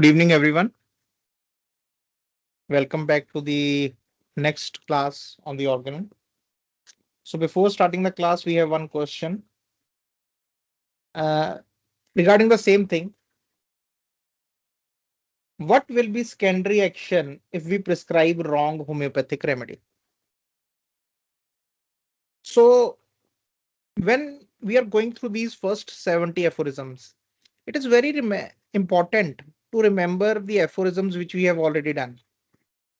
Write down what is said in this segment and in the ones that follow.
Good evening, everyone. Welcome back to the next class on the organon. So, before starting the class, we have one question uh, regarding the same thing. What will be secondary action if we prescribe wrong homeopathic remedy? So, when we are going through these first 70 aphorisms, it is very important to remember the aphorisms which we have already done.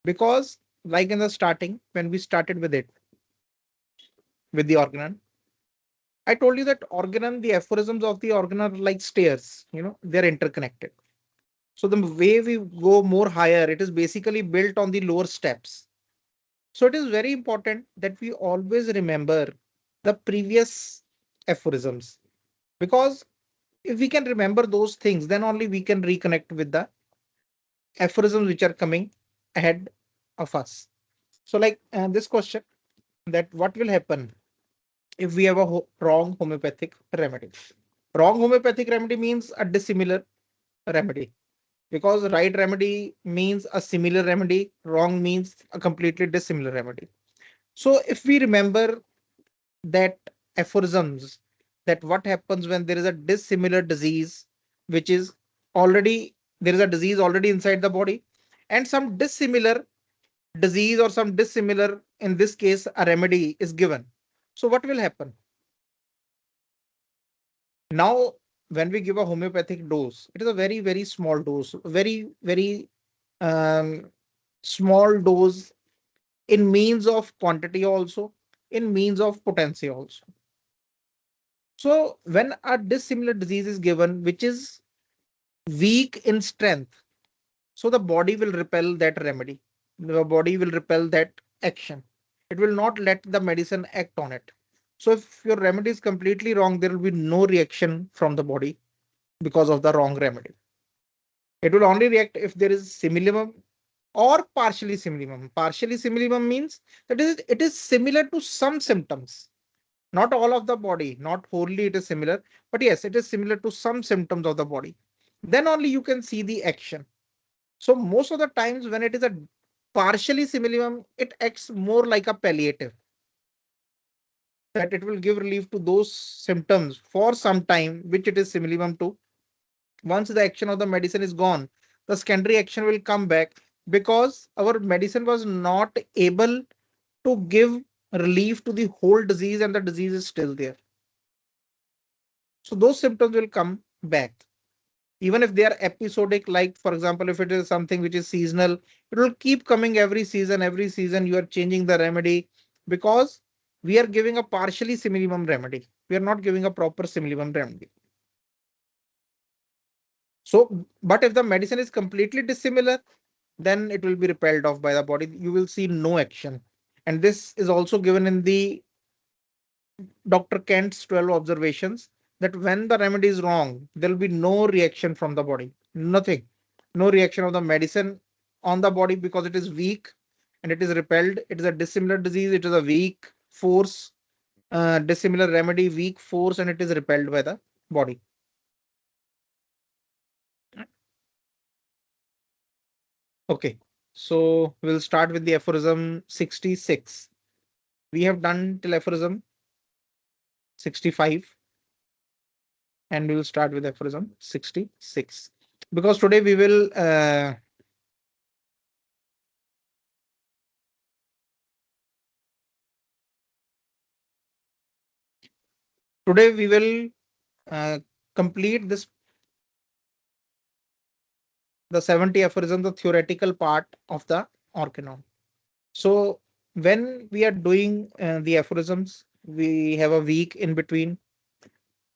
Because, like in the starting, when we started with it, with the organon, I told you that organon, the aphorisms of the organon are like stairs, they're interconnected. So the way we go more higher, it is basically built on the lower steps. So it is very important that we always remember the previous aphorisms, because if we can remember those things, then only we can reconnect with the aphorisms which are coming ahead of us. So like this question, that what will happen if we have a wrong homeopathic remedy? Wrong homeopathic remedy means a dissimilar remedy, because right remedy means a similar remedy, wrong means a completely dissimilar remedy. So if we remember that aphorisms, that what happens when there is a dissimilar disease, which is already, there is a disease already inside the body, and some dissimilar disease or some dissimilar, in this case a remedy is given. So what will happen now? When we give a homeopathic dose, it is a very small dose, very um, small dose, in means of quantity also, in means of potency also. So when a dissimilar disease is given which is weak in strength, so the body will repel that remedy, the body will repel that action, it will not let the medicine act on it. So if your remedy is completely wrong, there will be no reaction from the body because of the wrong remedy. It will only react if there is simillimum or partially simillimum. Partially simillimum means that it is similar to some symptoms, not all of the body, not wholly it is similar, but yes, it is similar to some symptoms of the body. Then only you can see the action. So most of the times when it is a partially simillimum, it acts more like a palliative, that it will give relief to those symptoms for some time which it is simillimum to. Once the action of the medicine is gone, the secondary action will come back, because our medicine was not able to give relief to the whole disease and the disease is still there. So those symptoms will come back. Even if they are episodic, like for example, if it is something which is seasonal, it will keep coming every season. Every season you are changing the remedy, because we are giving a partially simillimum remedy. We are not giving a proper simillimum remedy. So, but if the medicine is completely dissimilar, then it will be repelled off by the body. You will see no action. And this is also given in the Dr. Kent's 12 observations, that when the remedy is wrong, there will be no reaction from the body. Nothing. No reaction of the medicine on the body, because it is weak and it is repelled. It is a dissimilar disease. It is a weak force, dissimilar remedy, weak force, and it is repelled by the body. Okay. So we'll start with the aphorism 66. We have done till aphorism 65, and we will start with aphorism 66, because today we will uh, complete this, the 70 aphorism, the theoretical part of the organon. So when we are doing the aphorisms, we have a week in between.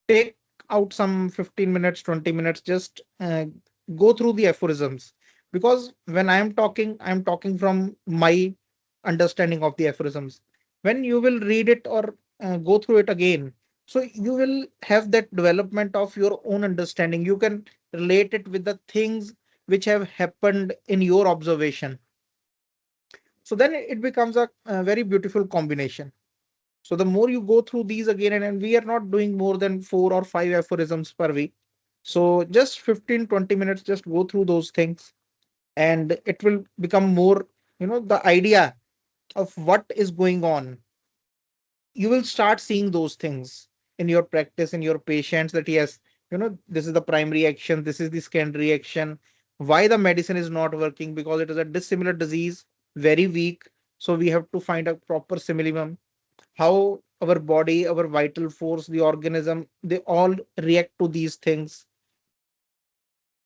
Take out some 15 minutes, 20 minutes, just go through the aphorisms, because when I'm talking from my understanding of the aphorisms. When you will read it or go through it again, so you will have that development of your own understanding. You can relate it with the things which have happened in your observation. So then it becomes a very beautiful combination. So the more you go through these again, and we are not doing more than 4 or 5 aphorisms per week. So just 15-20 minutes, just go through those things, and it will become more, the idea of what is going on. You will start seeing those things in your practice, in your patients, that yes, this is the primary action, this is the secondary action. Why the medicine is not working? Because it is a dissimilar disease, very weak. So we have to find a proper simillimum. How our body, our vital force, the organism, they all react to these things,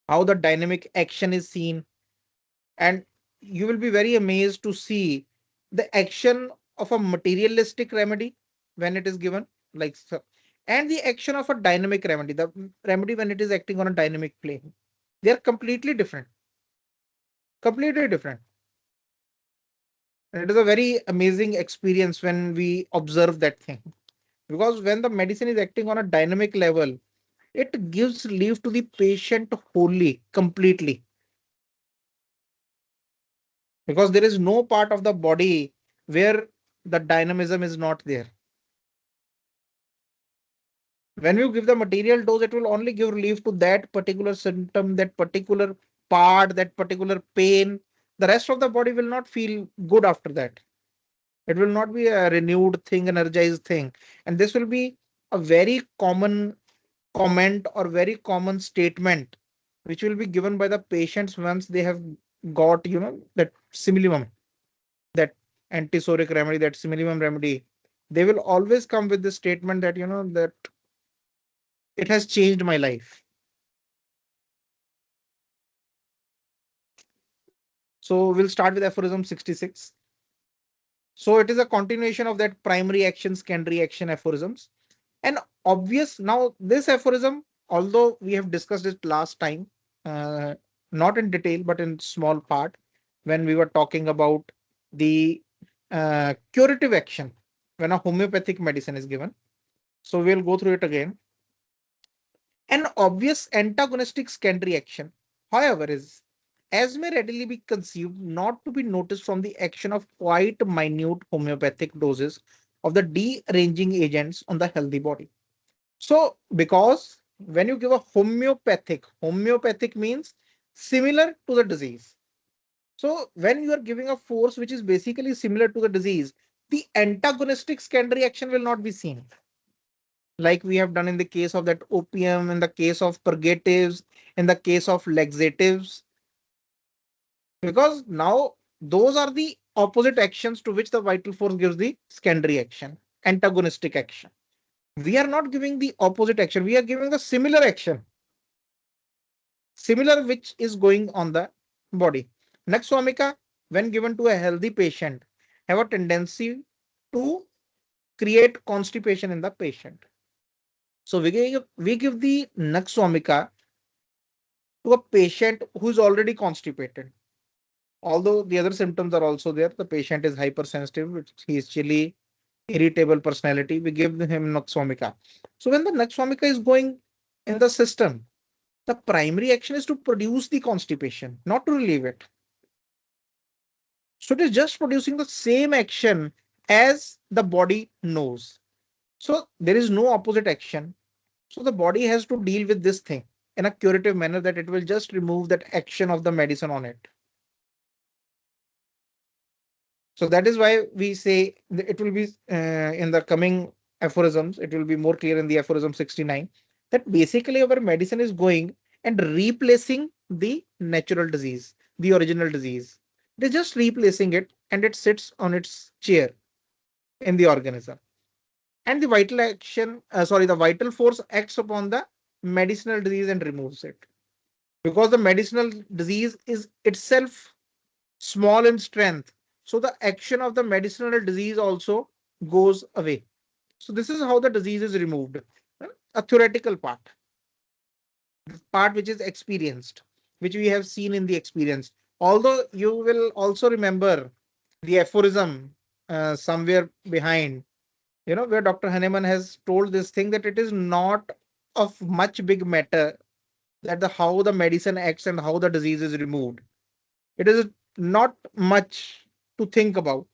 how the dynamic action is seen. And you will be very amazed to see the action of a materialistic remedy when it is given, like so, and the action of a dynamic remedy, the remedy when it is acting on a dynamic plane. They are completely different, completely different. And it is a very amazing experience when we observe that thing, because when the medicine is acting on a dynamic level, it gives relief to the patient wholly, completely, because there is no part of the body where the dynamism is not there. When you give the material dose, it will only give relief to that particular symptom, that particular part, that particular pain. The rest of the body will not feel good after that. It will not be a renewed thing, energized thing. And this will be a very common comment or very common statement which will be given by the patients once they have got, that simillimum, that antisoric remedy, that simillimum remedy. They will always come with the statement that, that it has changed my life. So we'll start with aphorism 66. So it is a continuation of that primary action, secondary action aphorisms. And obvious now, this aphorism, although we have discussed it last time, uh, not in detail, but in small part, when we were talking about the curative action when a homeopathic medicine is given. So we'll go through it again. An obvious antagonistic secondary action, however, is, as may readily be conceived, not to be noticed from the action of quite minute homeopathic doses of the deranging agents on the healthy body. So, because when you give a homeopathic means similar to the disease. So, when you are giving a force which is basically similar to the disease, the antagonistic secondary action will not be seen, like we have done in the case of that opium, in the case of purgatives, in the case of laxatives, because now those are the opposite actions to which the vital force gives the secondary action, antagonistic action. We are not giving the opposite action, we are giving the similar action, similar which is going on the body. Naxwamika, when given to a healthy patient, have a tendency to create constipation in the patient. So we give the Naxwamika to a patient who is already constipated. Although the other symptoms are also there, the patient is hypersensitive, he is chilly, irritable personality, we give him Naxwamika. So when the Naxwamika is going in the system, the primary action is to produce the constipation, not to relieve it. So it is just producing the same action as the body knows. So there is no opposite action. So the body has to deal with this thing in a curative manner, that it will just remove that action of the medicine on it. So that is why we say it will be in the coming aphorisms, it will be more clear in the aphorism 69, that basically our medicine is going and replacing the natural disease, the original disease. It is just replacing it, and it sits on its chair in the organism. And the the vital force acts upon the medicinal disease and removes it. Because the medicinal disease is itself small in strength, so the action of the medicinal disease also goes away. So this is how the disease is removed. A theoretical part which is experienced, which we have seen in the experience. Although you will also remember the aphorism somewhere behind, where Dr. Hahnemann has told this thing, that it is not of much big matter that the how the medicine acts and how the disease is removed. It is not much to think about.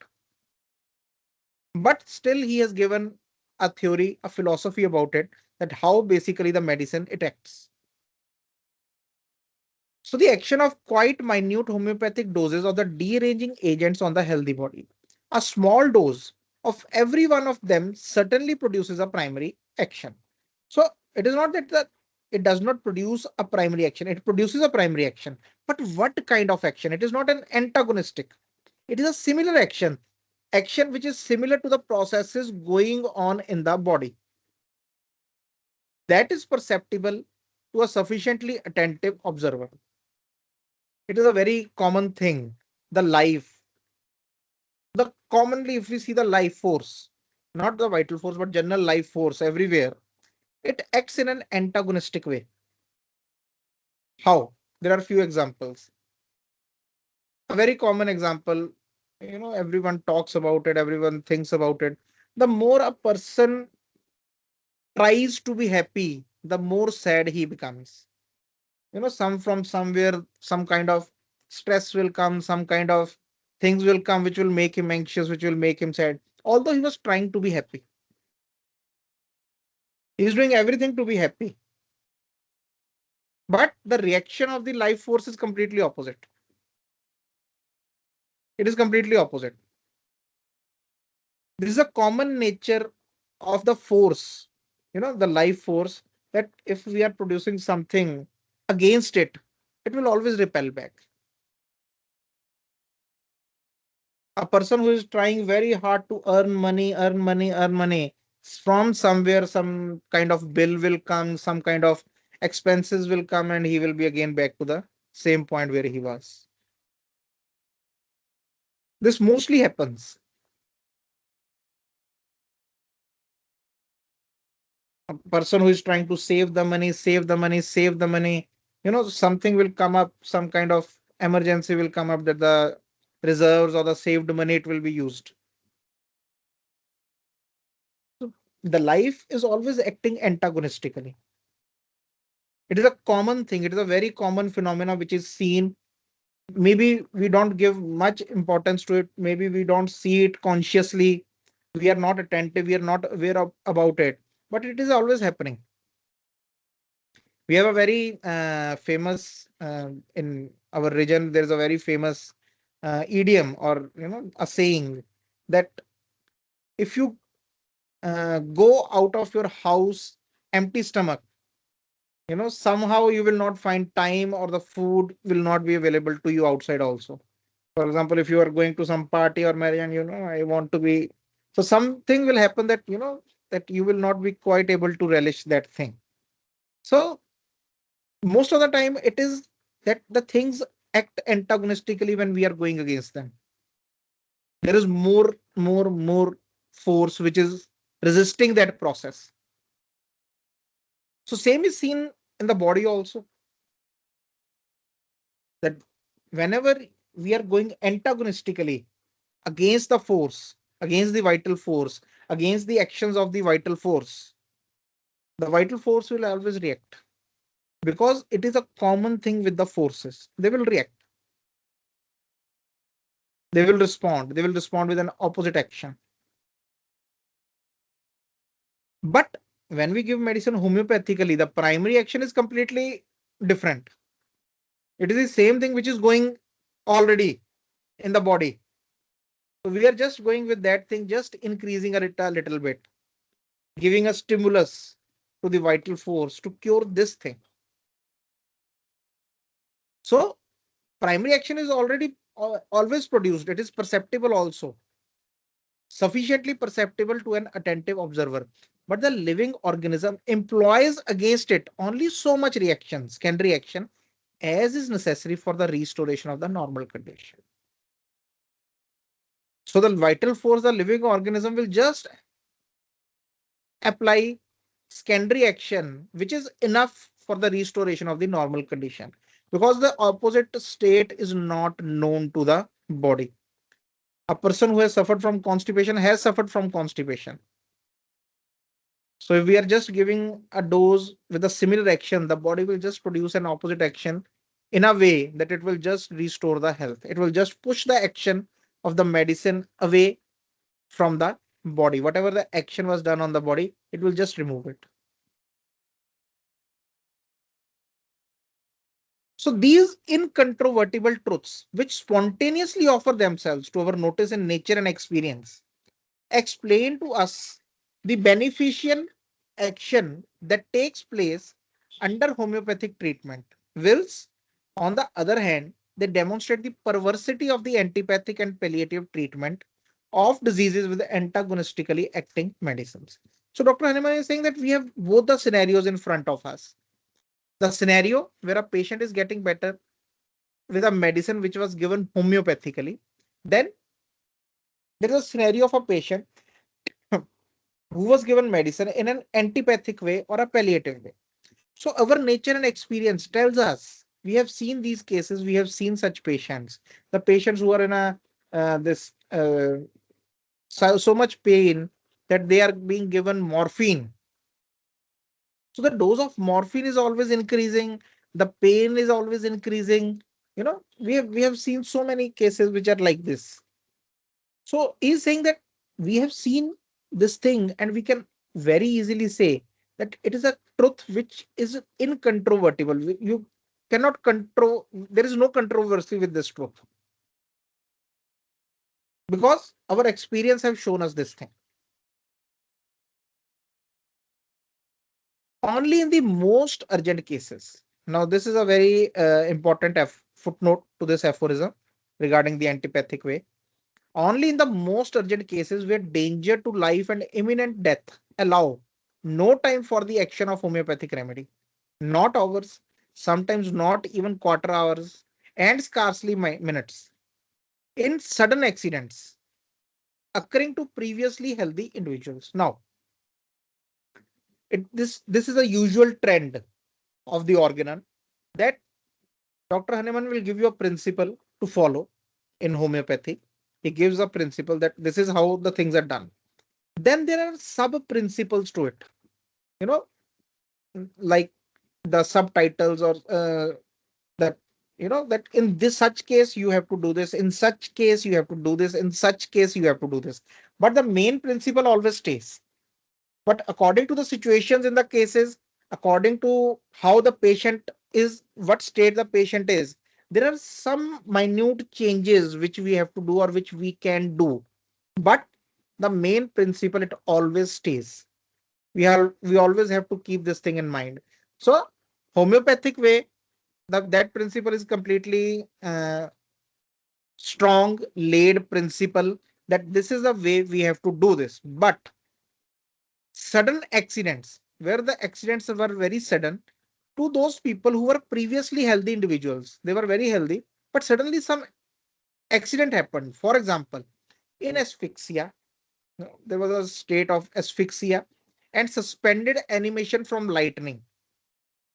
But still, he has given a theory, a philosophy about it, that how basically the medicine it acts. So the action of quite minute homeopathic doses of the dearranging agents on the healthy body. A small dose of every one of them certainly produces a primary action. So it is not that it does not produce a primary action. It produces a primary action. But what kind of action? It is not an antagonistic. It is a similar action. Action which is similar to the processes going on in the body. That is perceptible to a sufficiently attentive observer. It is a very common thing. The life, the commonly, if we see the life force, not the vital force, but general life force everywhere, it acts in an antagonistic way. How? There are few examples. A very common example, everyone talks about it, everyone thinks about it. The more a person tries to be happy, the more sad he becomes. Some from somewhere, some kind of stress will come, some kind of things will come which will make him anxious, which will make him sad. Although he was trying to be happy, he is doing everything to be happy. But the reaction of the life force is completely opposite. It is completely opposite. This is a common nature of the force, the life force, that if we are producing something against it, it will always repel back. A person who is trying very hard to earn money, earn money, earn money, from somewhere, some kind of bill will come, some kind of expenses will come, and he will be again back to the same point where he was. This mostly happens. A person who is trying to save the money, save the money, save the money, something will come up, some kind of emergency will come up, that the reserves or the saved money, it will be used. So the life is always acting antagonistically. It is a common thing. It is a very common phenomena which is seen. Maybe we don't give much importance to it. Maybe we don't see it consciously. We are not attentive. We are not aware about it. But it is always happening. We have a very famous in our region. There is a very famous idiom, or a saying, that if you go out of your house empty stomach, somehow you will not find time, or the food will not be available to you outside also. For example, if you are going to some party or marriage, and I want to be, so something will happen that that you will not be quite able to relish that thing. So most of the time it is that the things act antagonistically when we are going against them. There is more force which is resisting that process. So same is seen in the body also, that whenever we are going antagonistically against the force, against the vital force, against the actions of the vital force will always react, because it is a common thing with the forces. They will react, they will respond with an opposite action. But when we give medicine homeopathically, the primary action is completely different. It is the same thing which is going already in the body. So we are just going with that thing, just increasing it a little bit, giving a stimulus to the vital force to cure this thing. So primary action is already always produced. It is perceptible also, sufficiently perceptible to an attentive observer. But the living organism employs against it only so much secondary reaction, as is necessary for the restoration of the normal condition. So the vital force, the living organism will just apply secondary action, which is enough for the restoration of the normal condition, because the opposite state is not known to the body. A person who has suffered from constipation has suffered from constipation. So if we are just giving a dose with a similar action, the body will just produce an opposite action in a way that it will just restore the health. It will just push the action of the medicine away from the body. Whatever the action was done on the body, it will just remove it. So these incontrovertible truths, which spontaneously offer themselves to our notice in nature and experience, explain to us the beneficial action that takes place under homeopathic treatment. Whilst, on the other hand, they demonstrate the perversity of the antipathic and palliative treatment of diseases with antagonistically acting medicines. So, Dr. Hanuman is saying that we have both the scenarios in front of us. The scenario where a patient is getting better with a medicine which was given homeopathically. Then there is a scenario of a patient who was given medicine in an antipathic way or a palliative way. So our nature and experience tells us, we have seen these cases, we have seen such patients, the patients who are in a this so much pain that they are being given morphine. So the dose of morphine is always increasing, the pain is always increasing. We have seen so many cases which are like this. So he's saying that we have seen this thing and we can very easily say that it is a truth which is incontrovertible. You cannot control, there is no controversy with this truth because our experience have shown us this thing. Only in the most urgent cases. Now, this is a very important footnote to this aphorism regarding the antipathic way. Only in the most urgent cases where danger to life and imminent death allow no time for the action of homeopathic remedy, not hours, sometimes not even quarter hours, and scarcely minutes. In sudden accidents occurring to previously healthy individuals. Now, this is a usual trend of the organon that Dr. Hahnemann will give you a principle to follow in homeopathy. He gives a principle that this is how the things are done. Then there are sub principles to it, you know, like the subtitles or that that in this such case you have to do this, in such case you have to do this, in such case you have to do this, but the main principle always stays. But according to the situations in the cases, according to how the patient is, what state the patient is, there are some minute changes which we have to do or which we can do, but the main principle, it always stays. We always have to keep this thing in mind. So homeopathic way, that principle is completely strong laid principle, that this is the way we have to do this. But sudden accidents, where the accidents were very sudden to those people who were previously healthy individuals, they were very healthy, but suddenly some accident happened. For example, in asphyxia, there was a state of asphyxia and suspended animation from lightning.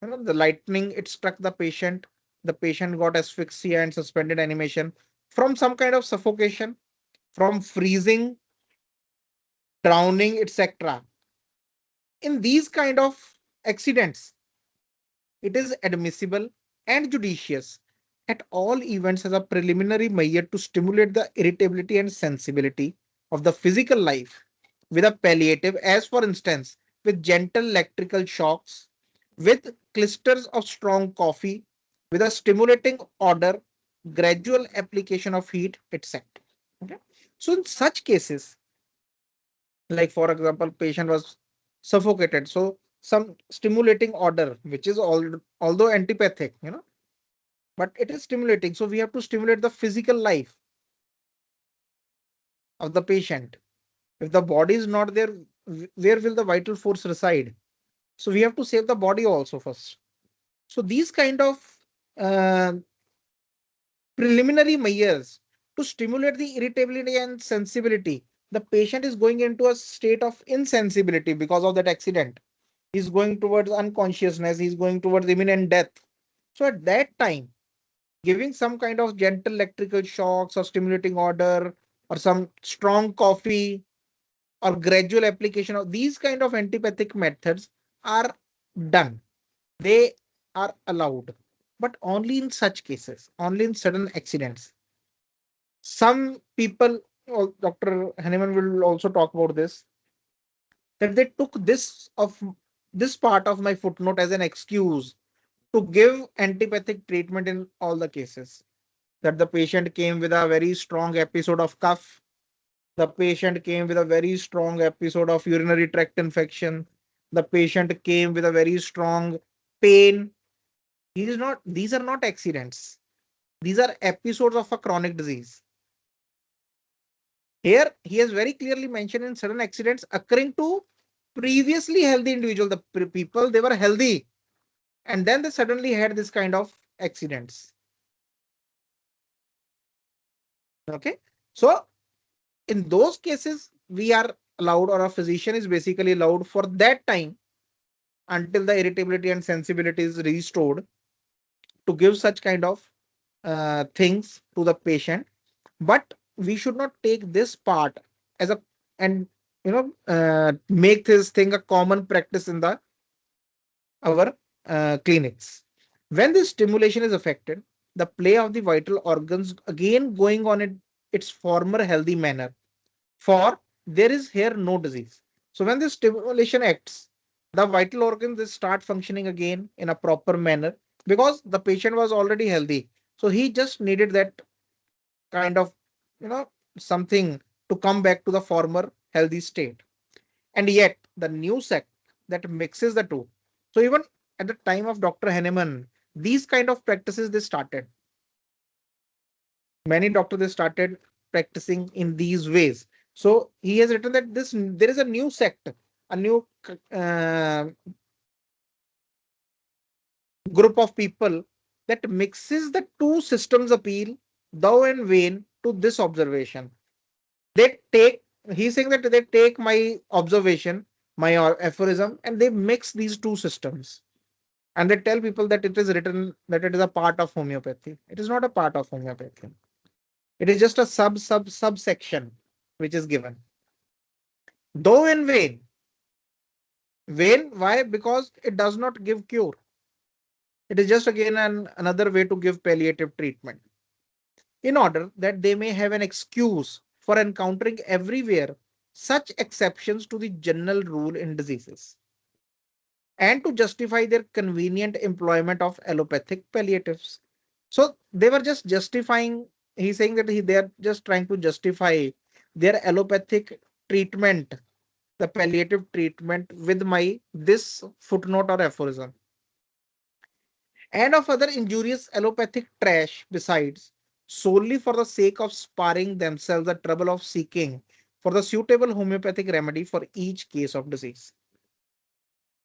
The lightning, it struck the patient got asphyxia and suspended animation from some kind of suffocation, from freezing, drowning, etc. In these kind of accidents, it is admissible and judicious at all events as a preliminary measure to stimulate the irritability and sensibility of the physical life with a palliative, as for instance, with gentle electrical shocks, with clusters of strong coffee, with a stimulating odor, gradual application of heat, etc. Okay. So in such cases, like for example, patient was suffocated, so some stimulating odor, which is although antipathic, but it is stimulating. So we have to stimulate the physical life of the patient. If the body is not there, where will the vital force reside? So we have to save the body also first. So these kind of uh, preliminary measures to stimulate the irritability and sensibility, the patient is going into a state of insensibility because of that accident. He's going towards unconsciousness, he's going towards imminent death. So at that time, giving some kind of gentle electrical shocks or stimulating odor or some strong coffee or gradual application of these kind of antipathic methods are done. They are allowed, but only in such cases, only in sudden accidents. Some people, Dr. Hanneman will also talk about this, that they took this part of my footnote as an excuse to give antipathic treatment in all the cases. That the patient came with a very strong episode of cough, the patient came with a very strong episode of urinary tract infection, the patient came with a very strong pain. These are not accidents. These are episodes of a chronic disease. Here, he has very clearly mentioned in certain accidents occurring to previously healthy individual. The people, they were healthy, and then they suddenly had this kind of accidents. Okay. So in those cases, we are allowed, or a physician is basically allowed for that time until the irritability and sensibility is restored, to give such kind of things to the patient. But we should not take this part as a, and make this thing a common practice in the our clinics. When this stimulation is affected, the play of the vital organs again going on in its former healthy manner, for there is here no disease. So when this stimulation acts, the vital organs they start functioning again in a proper manner, because the patient was already healthy. So he just needed that kind of, you know, something to come back to the former healthy state. And yet the new sect that mixes the two. So even at the time of Dr. Henneman, these kind of practices they started. Many doctors they started practicing in these ways. So he has written that this there is a new sect, a new group of people that mixes the two systems appeal, thou and vain, to this observation. They take, he's saying that they take my observation, my aphorism, and they mix these two systems. And they tell people that it is written that it is a part of homeopathy. It is not a part of homeopathy. It is just a subsection which is given. Though in vain. Vain, why? Because it does not give cure. It is just again another way to give palliative treatment, in order that they may have an excuse for encountering everywhere such exceptions to the general rule in diseases, and to justify their convenient employment of allopathic palliatives. So they were just justifying, he's saying that they are just trying to justify their allopathic treatment, the palliative treatment, with my this footnote or aphorism, and of other injurious allopathic trash besides, solely for the sake of sparing themselves the trouble of seeking for the suitable homeopathic remedy for each case of disease.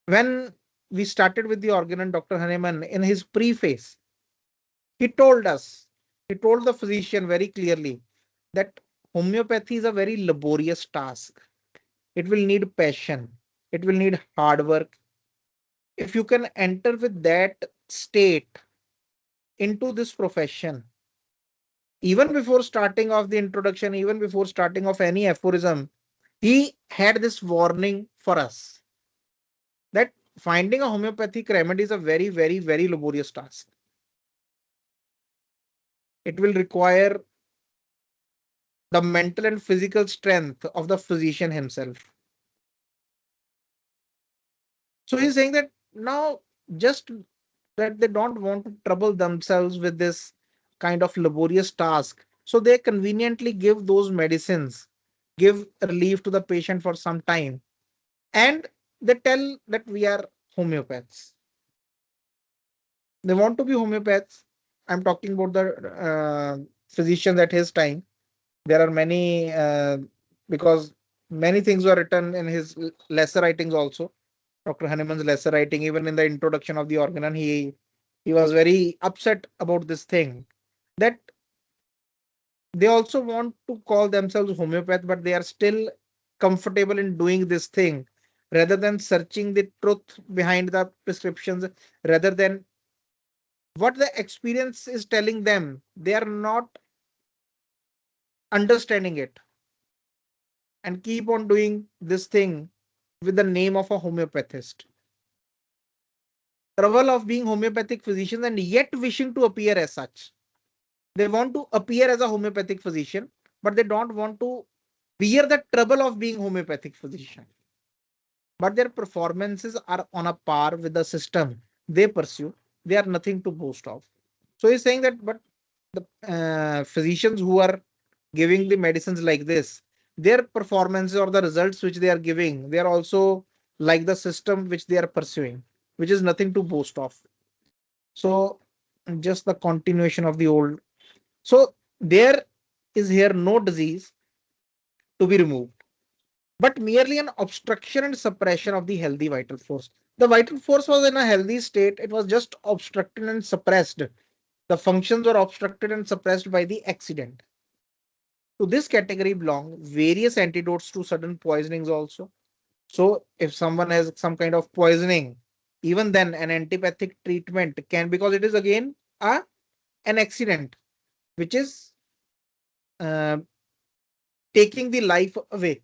When we started with the Organon, Dr. Hahnemann, in his preface, he told us, he told the physician very clearly that homeopathy is a very laborious task. It will need passion. It will need hard work. If you can enter with that state into this profession, even before starting off the introduction, even before starting off any aphorism, he had this warning for us that finding a homeopathic remedy is a very, very, very laborious task. It will require the mental and physical strength of the physician himself. So he's saying that now, just that they don't want to trouble themselves with this kind of laborious task, so they conveniently give those medicines, give relief to the patient for some time, and they tell that we are homeopaths. They want to be homeopaths. I'm talking about the physicians at his time. There are many, because many things were written in his lesser writings also. Dr. Hahnemann's lesser writing, even in the introduction of the Organon, he was very upset about this thing, that they also want to call themselves homeopath, but they are still comfortable in doing this thing, rather than searching the truth behind the prescriptions, rather than what the experience is telling them. They are not understanding it, and keep on doing this thing with the name of a homeopathist. Trouble of being homeopathic physicians and yet wishing to appear as such. They want to appear as a homeopathic physician, but they don't want to bear the trouble of being homeopathic physician. But their performances are on a par with the system they pursue. they are nothing to boast of. So he's saying that, but the physicians who are giving the medicines like this, their performances or the results which they are giving, they are also like the system which they are pursuing, which is nothing to boast of. So just the continuation of the old. So there is here no disease to be removed, but merely an obstruction and suppression of the healthy vital force. The vital force was in a healthy state, it was just obstructed and suppressed. The functions were obstructed and suppressed by the accident. To this category belong various antidotes to sudden poisonings also. So if someone has some kind of poisoning, even then an antipathic treatment can, because it is again a an accident which is uh, taking the life away,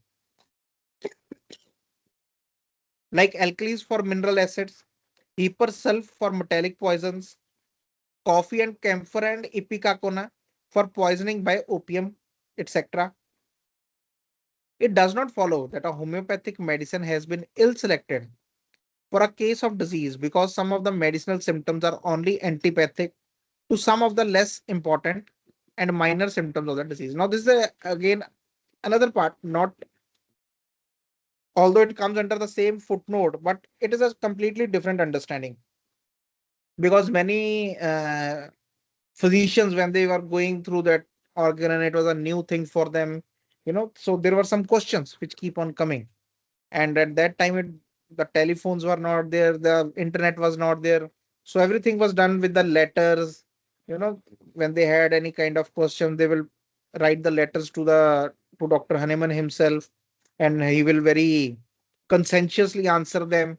like alkalis for mineral acids, Heper sulf for metallic poisons, coffee and camphor and ipecacuanha for poisoning by opium, etc. It does not follow that a homeopathic medicine has been ill selected for a case of disease because some of the medicinal symptoms are only antipathic to some of the less important and minor symptoms of the disease. Now, this is again another part, not although it comes under the same footnote, but it is a completely different understanding because many physicians, when they were going through that organ, and it was a new thing for them, so there were some questions which keep on coming. And at that time, the telephones were not there, the internet was not there, so everything was done with the letters. When they had any kind of question, they will write the letters to Dr. Hahnemann himself, and he will very conscientiously answer them.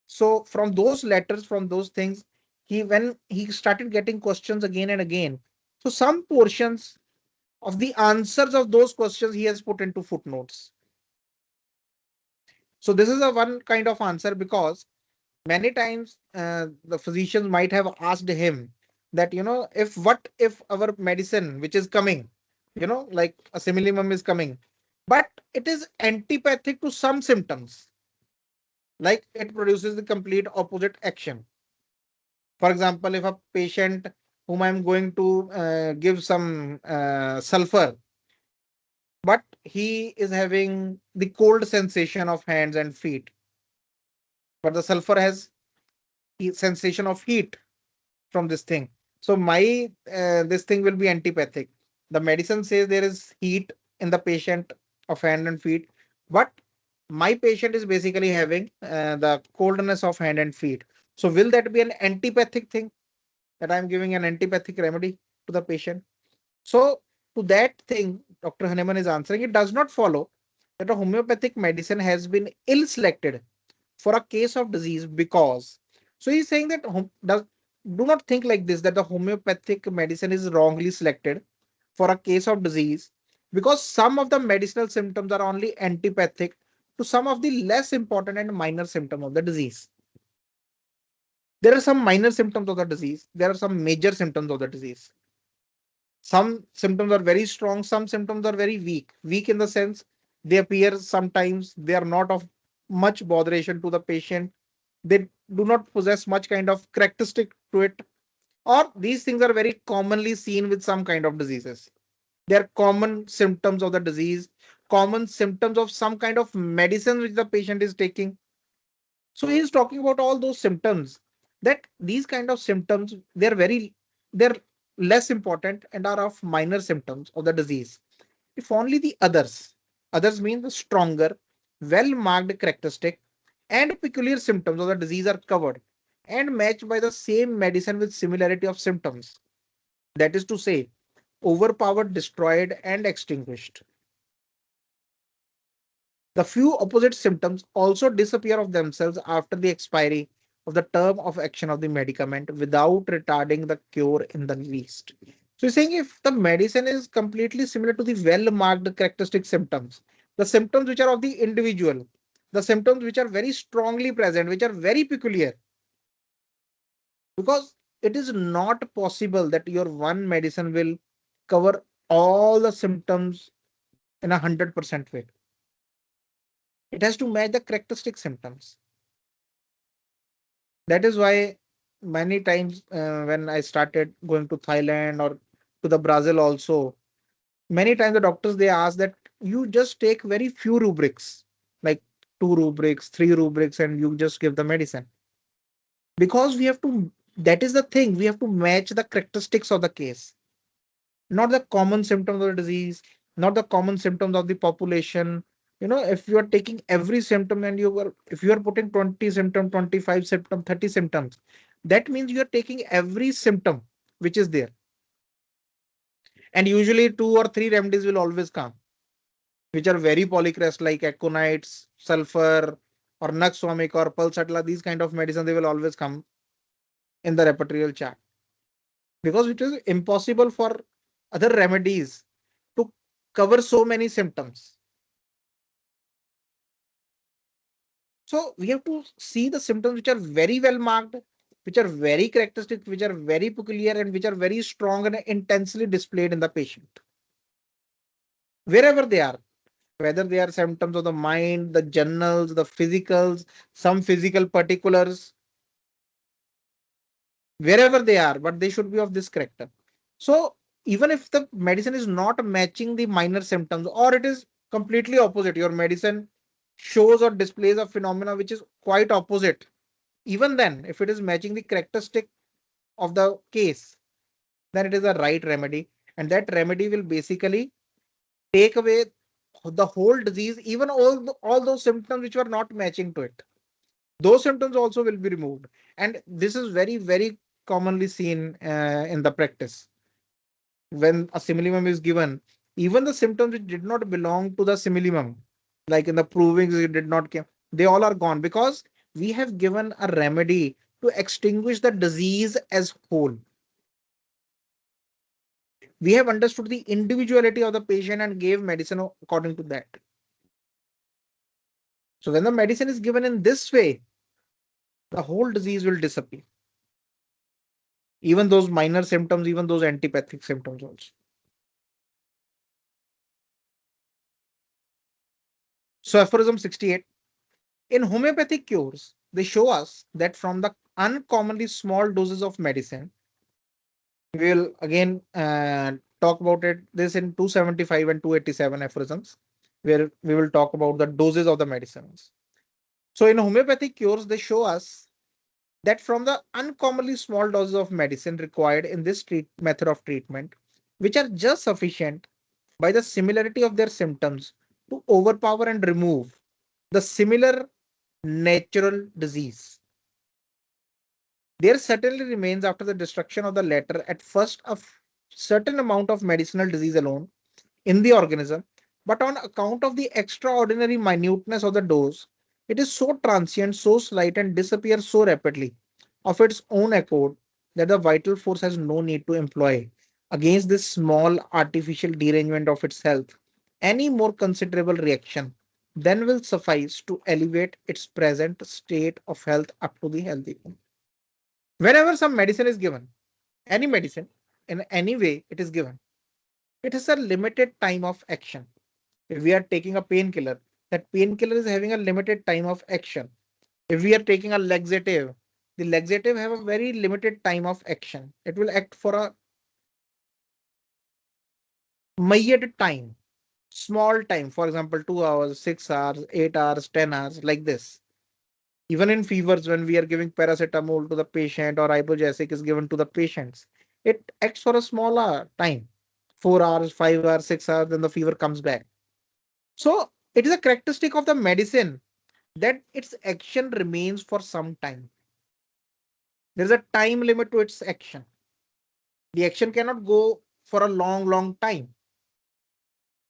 So from those letters, from those things, when he started getting questions again and again, so some portions of the answers of those questions he has put into footnotes. So this is a one kind of answer, because many times the physicians might have asked him that, if what if our medicine which is coming, like a similimum is coming, but it is antipathic to some symptoms, like it produces the complete opposite action. For example, if a patient whom I'm going to give some sulfur, but he is having the cold sensation of hands and feet, but the sulfur has sensation of heat from this thing. So my this thing will be antipathic. The medicine says there is heat in the patient of hand and feet, but my patient is basically having the coldness of hand and feet. So will that be an antipathic thing, that I'm giving an antipathic remedy to the patient? So to that thing, Dr. Hahnemann is answering, it does not follow that a homeopathic medicine has been ill selected for a case of disease because, so he's saying that do not think like this, that the homeopathic medicine is wrongly selected for a case of disease because some of the medicinal symptoms are only antipathic to some of the less important and minor symptom of the disease. There are some minor symptoms of the disease, there are some major symptoms of the disease. Some symptoms are very strong, some symptoms are very weak in the sense they appear sometimes, they are not of much botheration to the patient, they do not possess much kind of characteristic to it, or these things are very commonly seen with some kind of diseases. They are common symptoms of the disease, common symptoms of some kind of medicine which the patient is taking. So he is talking about all those symptoms, that these kind of symptoms, they're less important and are of minor symptoms of the disease. If only the others mean the stronger, well marked characteristic and peculiar symptoms of the disease are covered and matched by the same medicine with similarity of symptoms. That is to say, overpowered, destroyed, and extinguished. The few opposite symptoms also disappear of themselves after the expiry of the term of action of the medicament without retarding the cure in the least. So you're saying if the medicine is completely similar to the well-marked characteristic symptoms, the symptoms which are of the individual, the symptoms which are very strongly present, which are very peculiar, because it is not possible that your one medicine will cover all the symptoms in 100% way. It has to match the characteristic symptoms. That is why many times when I started going to Thailand or to the Brazil also, many times the doctors they ask that you just take very few rubrics, like two rubrics, three rubrics, and you just give the medicine. Because we have to, that is the thing, we have to match the characteristics of the case, not the common symptoms of the disease, not the common symptoms of the population. If you are taking every symptom and if you are putting 20 symptom, 25 symptom, 30 symptoms, that means you are taking every symptom which is there. And usually two or three remedies will always come, which are very polycrest like aconites, sulfur, or naxomic or pulsatilla. These kind of medicine, they will always come in the repertorial chart, because it is impossible for other remedies to cover so many symptoms. So we have to see the symptoms which are very well marked, which are very characteristic, which are very peculiar, and which are very strong and intensely displayed in the patient, wherever they are, whether they are symptoms of the mind, the journals, the physicals, some physical particulars, wherever they are, but they should be of this character. So even if the medicine is not matching the minor symptoms, or it is completely opposite, your medicine shows or displays a phenomena which is quite opposite, even then, if it is matching the characteristic of the case, then it is a right remedy. And that remedy will basically take away the whole disease, even all those symptoms which were not matching to it. Those symptoms also will be removed. And this is very, very commonly seen in the practice. When a similimum is given, even the symptoms which did not belong to the similimum, like in the provings, it did not come, they all are gone, because we have given a remedy to extinguish the disease as whole. We have understood the individuality of the patient and gave medicine according to that. So when the medicine is given in this way, the whole disease will disappear. Even those minor symptoms, even those antipathic symptoms also. So aphorism 68. In homeopathic cures, they show us that from the uncommonly small doses of medicine, we will again talk about it this in 275 and 287 aphorisms, where we will talk about the doses of the medicines. So in homeopathic cures, they show us that from the uncommonly small doses of medicine required in this method of treatment, which are just sufficient by the similarity of their symptoms to overpower and remove the similar natural disease. There certainly remains after the destruction of the latter at first a certain amount of medicinal disease alone in the organism, but on account of the extraordinary minuteness of the dose, it is so transient, so slight, and disappears so rapidly of its own accord that the vital force has no need to employ against this small artificial derangement of its health any more considerable reaction than will suffice to elevate its present state of health up to the healthy one. Whenever some medicine is given, any medicine, in any way it is given, it has a limited time of action. If we are taking a painkiller, that painkiller is having a limited time of action. If we are taking a laxative, the laxative have a very limited time of action. It will act for a measured time, small time, for example, 2 hours, 6 hours, 8 hours, 10 hours, like this. Even in fevers, when we are giving paracetamol to the patient or ibuprofen is given to the patients, it acts for a smaller time, 4 hours, 5 hours, 6 hours, then the fever comes back. So it is a characteristic of the medicine that its action remains for some time. There is a time limit to its action. The action cannot go for a long, long time.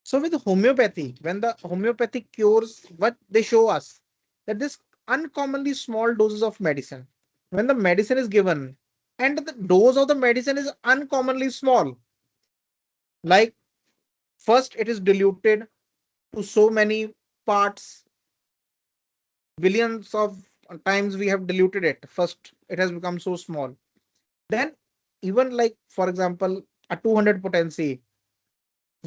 So with homeopathy, when the homeopathic cures, what they show us that this uncommonly small doses of medicine, when the medicine is given and the dose of the medicine is uncommonly small, like first it is diluted to so many parts, billions of times we have diluted it. First, it has become so small. Then, even like, for example, a 200 potency,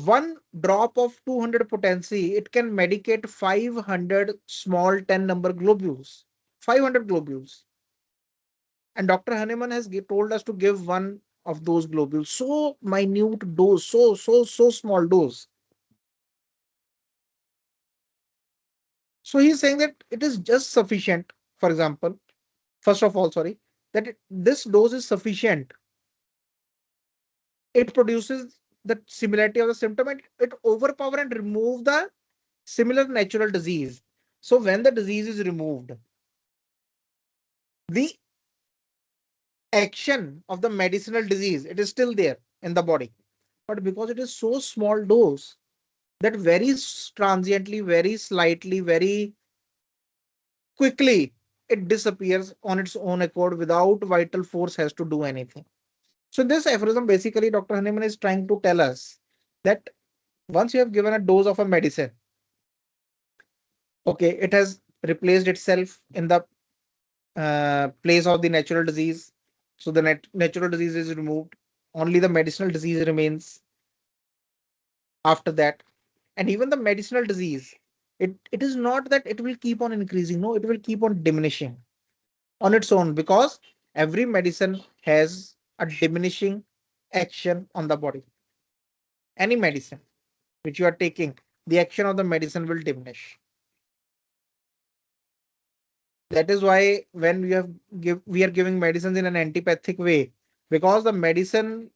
one drop of 200 potency, it can medicate 500 small 10 number globules. 500 globules. And Dr. Hahnemann has told us to give one of those globules, so minute dose, so small dose. So he's saying that it is just sufficient. For example, first of all, sorry, that this dose is sufficient. It produces the similarity of the symptom and it overpower and remove the similar natural disease. So when the disease is removed, the action of the medicinal disease, it is still there in the body. But because it is so small dose, that very transiently, very slightly, very quickly, it disappears on its own accord without vital force has to do anything. So this aphorism, basically, Dr. Hahnemann is trying to tell us that once you have given a dose of a medicine, okay, it has replaced itself in the place of the natural disease. So the natural disease is removed. Only the medicinal disease remains after that. And even the medicinal disease, it is not that it will keep on increasing. No, it will keep on diminishing on its own, because every medicine has a diminishing action on the body. Any medicine which you are taking, the action of the medicine will diminish. That is why when we are giving medicines in an antipathic way, because the medicine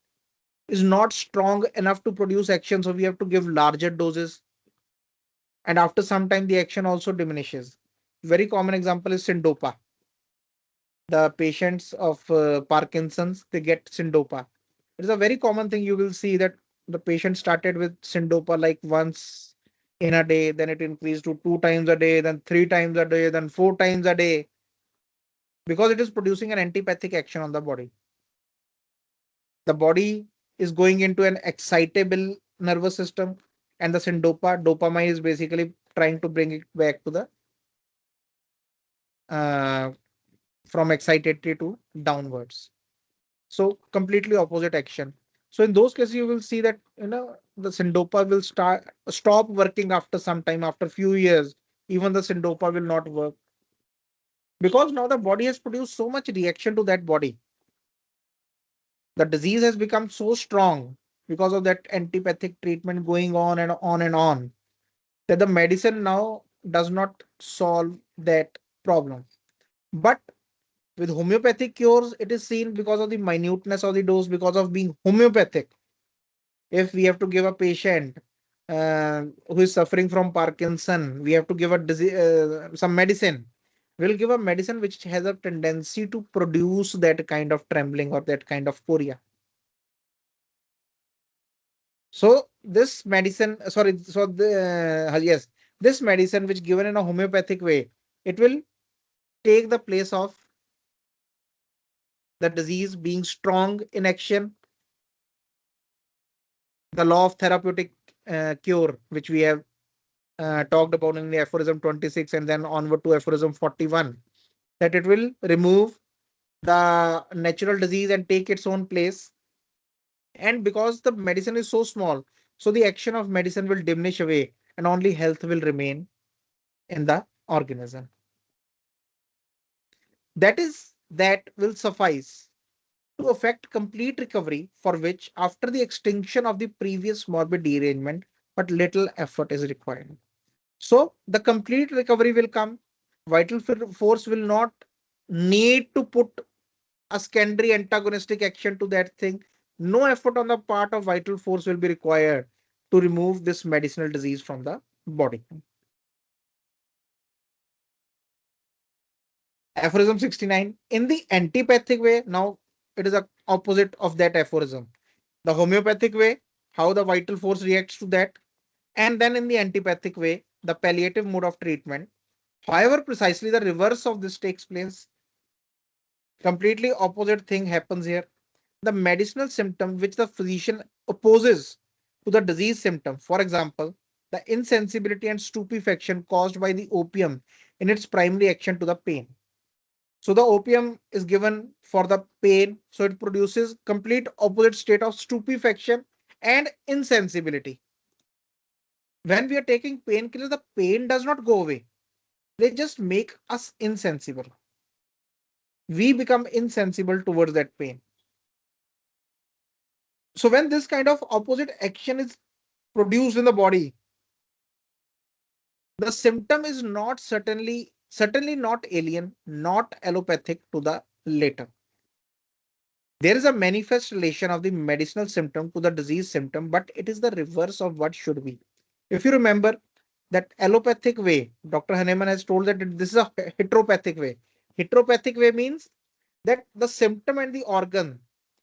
is not strong enough to produce action, so we have to give larger doses, and after some time the action also diminishes. Very common example is syndopa. The patients of Parkinson's, they get syndopa. It is a very common thing. You will see that the patient started with syndopa like once in a day, then it increased to 2 times a day, then 3 times a day, then 4 times a day, because it is producing an antipathic action on the body. The body is going into an excitable nervous system, and the syndopa, dopamine, is basically trying to bring it back to the uh, from excitatory to downwards. So completely opposite action. So in those cases, you will see that the syndopa will stop working after some time, after few years. Even the syndopa will not work, because now the body has produced so much reaction to that body. The disease has become so strong because of that antipathic treatment going on and on and on, that the medicine now does not solve that problem. But with homeopathic cures, it is seen, because of the minuteness of the dose, because of being homeopathic. If we have to give a patient who is suffering from Parkinson, we have to give a some medicine. We'll give a medicine which has a tendency to produce that kind of trembling or that kind of chorea. So this medicine, sorry, so the yes, this medicine which given in a homeopathic way, it will take the place of the disease being strong in action. The law of therapeutic cure, which we have talked about in the aphorism 26 and then onward to aphorism 41, that it will remove the natural disease and take its own place. And because the medicine is so small, so the action of medicine will diminish away and only health will remain in the organism. That will suffice to affect complete recovery, for which, after the extinction of the previous morbid derangement, but little effort is required. So the complete recovery will come. Vital force will not need to put a secondary antagonistic action to that thing. No effort on the part of vital force will be required to remove this medicinal disease from the body. Aphorism 69. In the antipathic way, now it is a opposite of that aphorism. The homeopathic way, how the vital force reacts to that, and then in the antipathic way, the palliative mode of treatment. However, precisely the reverse of this takes place. Completely opposite thing happens here. The medicinal symptom which the physician opposes to the disease symptom, for example, the insensibility and stupefaction caused by the opium in its primary action to the pain. So the opium is given for the pain, so it produces complete opposite state of stupefaction and insensibility. When we are taking painkillers, the pain does not go away. They just make us insensible. we become insensible towards that pain. So when this kind of opposite action is produced in the body, the symptom is not certainly not alien, not allopathic to the later. There is a manifest relation of the medicinal symptom to the disease symptom, but it is the reverse of what should be. If you remember that allopathic way, Dr. Hahnemann has told that this is a heteropathic way. Heteropathic way means that the symptom and the organ,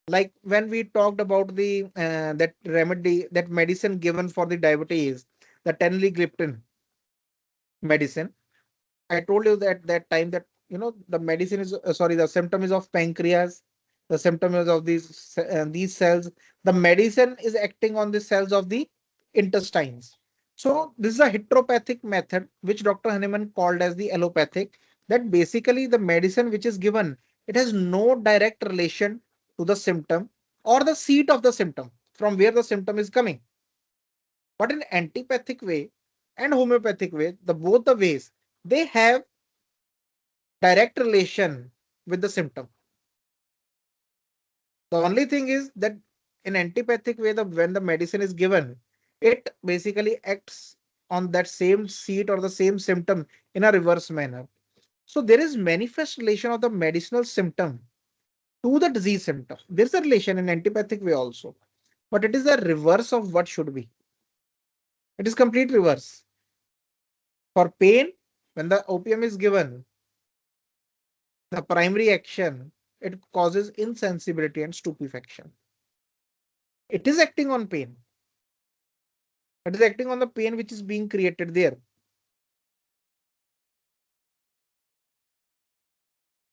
like when we talked about the that remedy, that medicine given for the diabetes, the teneligliptin medicine, I told you that time that the medicine is sorry, the symptom is of pancreas, the symptom is of these cells. The medicine is acting on the cells of the intestines. So this is a heteropathic method which Dr. Hahnemann called as the allopathic. That basically the medicine which is given, it has no direct relation to the symptom or the seat of the symptom from where the symptom is coming. But in antipathic way and homeopathic way, the both the ways, they have direct relation with the symptom. The only thing is that in antipathic way, when the medicine is given, it basically acts on that same seat or the same symptom in a reverse manner. So there is manifest relation of the medicinal symptom to the disease symptom. There's a relation in antipathic way also, but it is the reverse of what should be. It is complete reverse. For pain, when the opium is given, the primary action, it causes insensibility and stupefaction. It is acting on pain. It is acting on the pain which is being created there.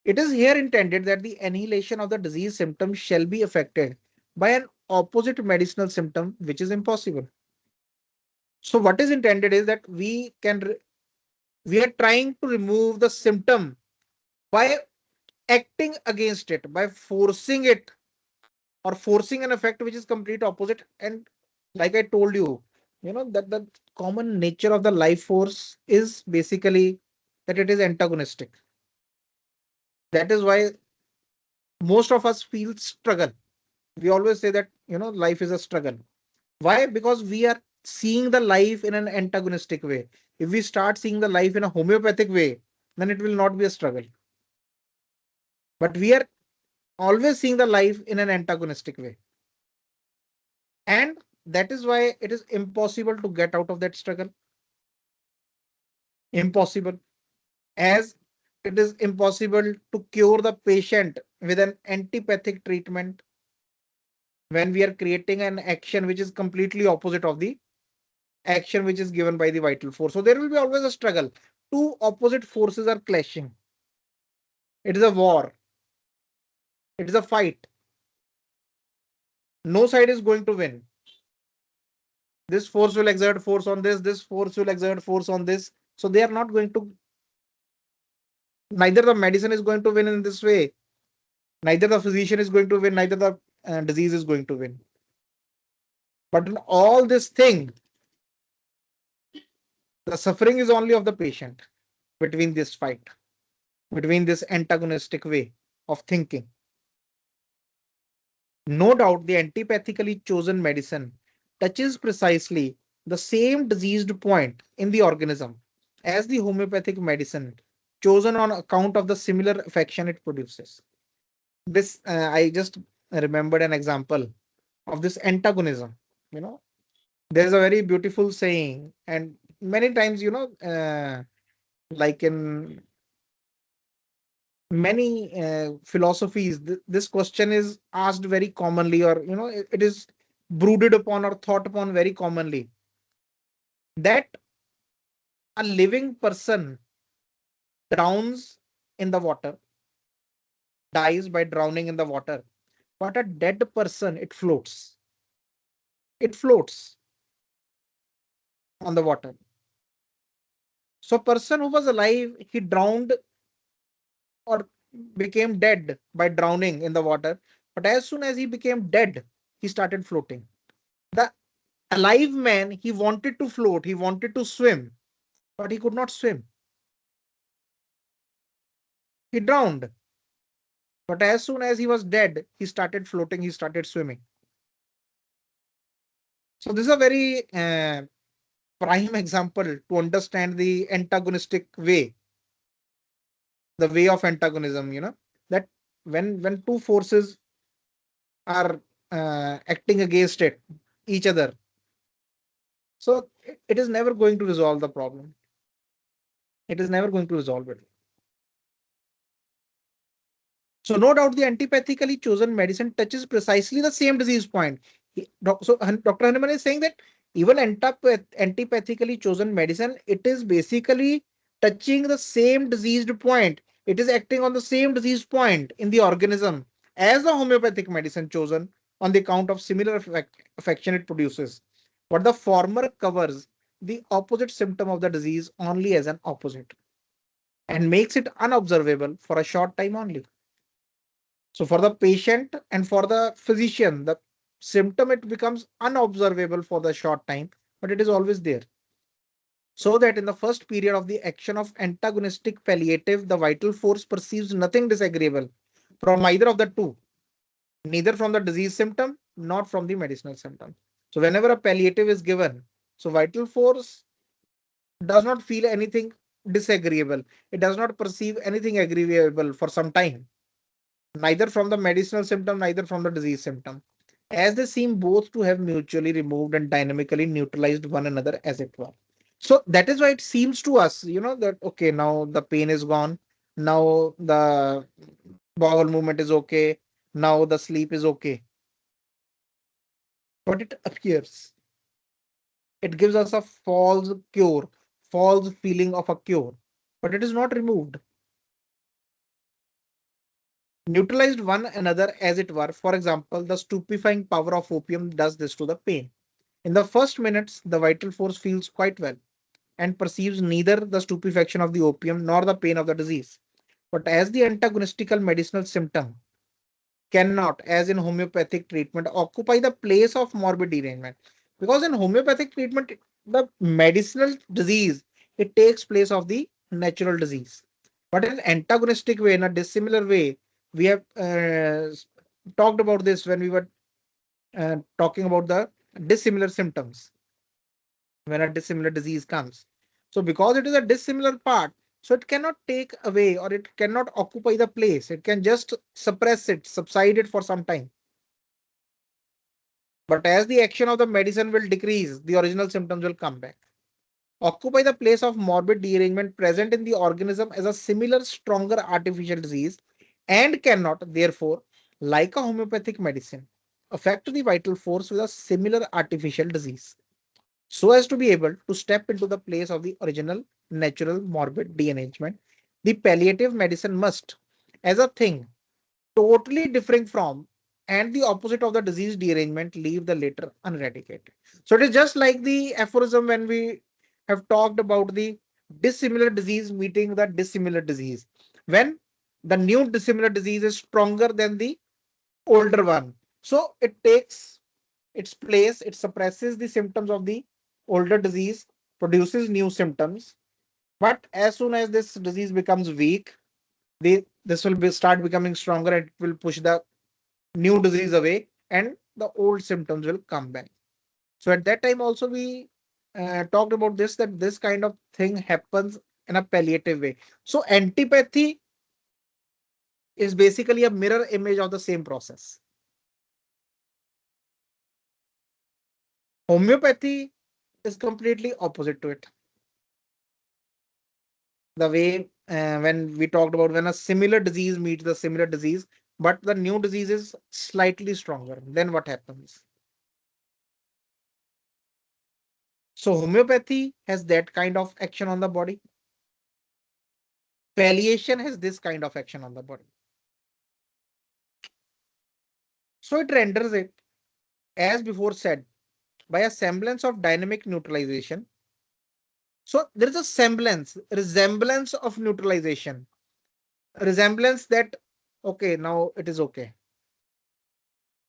It is here intended that the annihilation of the disease symptom shall be affected by an opposite medicinal symptom, which is impossible. So what is intended is that we are trying to remove the symptom by acting against it, by forcing it or forcing an effect which is complete opposite. And like I told you, that the common nature of the life force is basically that it is antagonistic. That is why most of us feel struggle. We always say that life is a struggle. Why? Because we are seeing the life in an antagonistic way. If we start seeing the life in a homeopathic way, then it will not be a struggle. But we are always seeing the life in an antagonistic way, and that is why it is impossible to get out of that struggle. Impossible. As it is impossible to cure the patient with an antipathic treatment when we are creating an action which is completely opposite of the action which is given by the vital force. So there will be always a struggle. Two opposite forces are clashing. It is a war. It is a fight. No side is going to win. This force will exert force on this. This force will exert force on this. So they are not going to, neither the medicine is going to win in this way. Neither the physician is going to win. Neither the disease is going to win. But in all this thing, the suffering is only of the patient between this fight, between this antagonistic way of thinking. No doubt the antipathically chosen medicine touches precisely the same diseased point in the organism as the homeopathic medicine chosen on account of the similar affection it produces. This, I just remembered an example of this antagonism. You know, there's a very beautiful saying, and many times, like in many philosophies, this question is asked very commonly, or it is brooded upon or thought upon very commonly, that a living person drowns in the water, dies by drowning in the water, but a dead person, it floats. It floats on the water. So person who was alive, he drowned or became dead by drowning in the water, but as soon as he became dead, he started floating. The alive man, he wanted to float, he wanted to swim, but he could not swim. He drowned. But as soon as he was dead, he started floating, he started swimming. So this is a very prime example to understand the antagonistic way, the way of antagonism, that when two forces are acting against each other, so it is never going to resolve the problem. It is never going to resolve it. So no doubt the antipathically chosen medicine touches precisely the same disease point. So Dr. Hanuman is saying that even antipathically chosen medicine, it is basically touching the same diseased point. It is acting on the same disease point in the organism as the homeopathic medicine chosen on the account of similar affection it produces. But the former covers the opposite symptom of the disease only as an opposite and makes it unobservable for a short time only. So for the patient and for the physician, the symptom it becomes unobservable for the short time, but it is always there. So that in the first period of the action of antagonistic palliative, the vital force perceives nothing disagreeable from either of the two, neither from the disease symptom, nor from the medicinal symptom. So whenever a palliative is given, so vital force does not feel anything disagreeable. It does not perceive anything agreeable for some time, neither from the medicinal symptom, neither from the disease symptom, as they seem both to have mutually removed and dynamically neutralized one another, as it were. So that is why it seems to us, that okay, now the pain is gone, now the bowel movement is okay, now the sleep is okay. But it appears, it gives us a false cure, false feeling of a cure, but it is not removed. Neutralized one another, as it were. For example, the stupefying power of opium does this to the pain. In the first minutes, the vital force feels quite well and perceives neither the stupefaction of the opium nor the pain of the disease. But as the antagonistical medicinal symptom cannot, as in homeopathic treatment, occupy the place of morbid derangement. Because in homeopathic treatment, the medicinal disease, it takes place of the natural disease. But in antagonistic way, in a dissimilar way, we have talked about this when we were talking about the dissimilar symptoms when a dissimilar disease comes. So because it is a dissimilar part, so it cannot take away or it cannot occupy the place. It can just suppress it, subside it for some time. But as the action of the medicine will decrease, the original symptoms will come back. Occupy the place of morbid derangement present in the organism as a similar, stronger artificial disease and cannot, therefore, like a homeopathic medicine, affect the vital force with a similar artificial disease, so as to be able to step into the place of the original natural morbid derangement. The palliative medicine must, as a thing totally differing from and the opposite of the disease derangement, leave the later unradicated. So it is just like the aphorism when we have talked about the dissimilar disease meeting the dissimilar disease. When the new dissimilar disease is stronger than the older one, so it takes its place, it suppresses the symptoms of the older disease, produces new symptoms. But as soon as this disease becomes weak, this will start becoming stronger and it will push the new disease away and the old symptoms will come back. So at that time also we talked about this, that this kind of thing happens in a palliative way. So antipathy is basically a mirror image of the same process. Homeopathy is completely opposite to it. The way when we talked about when a similar disease meets the similar disease, but the new disease is slightly stronger, then what happens? So homeopathy has that kind of action on the body. Palliation has this kind of action on the body. So it renders it, as before said, by a semblance of dynamic neutralization. So there is a semblance, resemblance of neutralization, resemblance that, okay, now it is okay.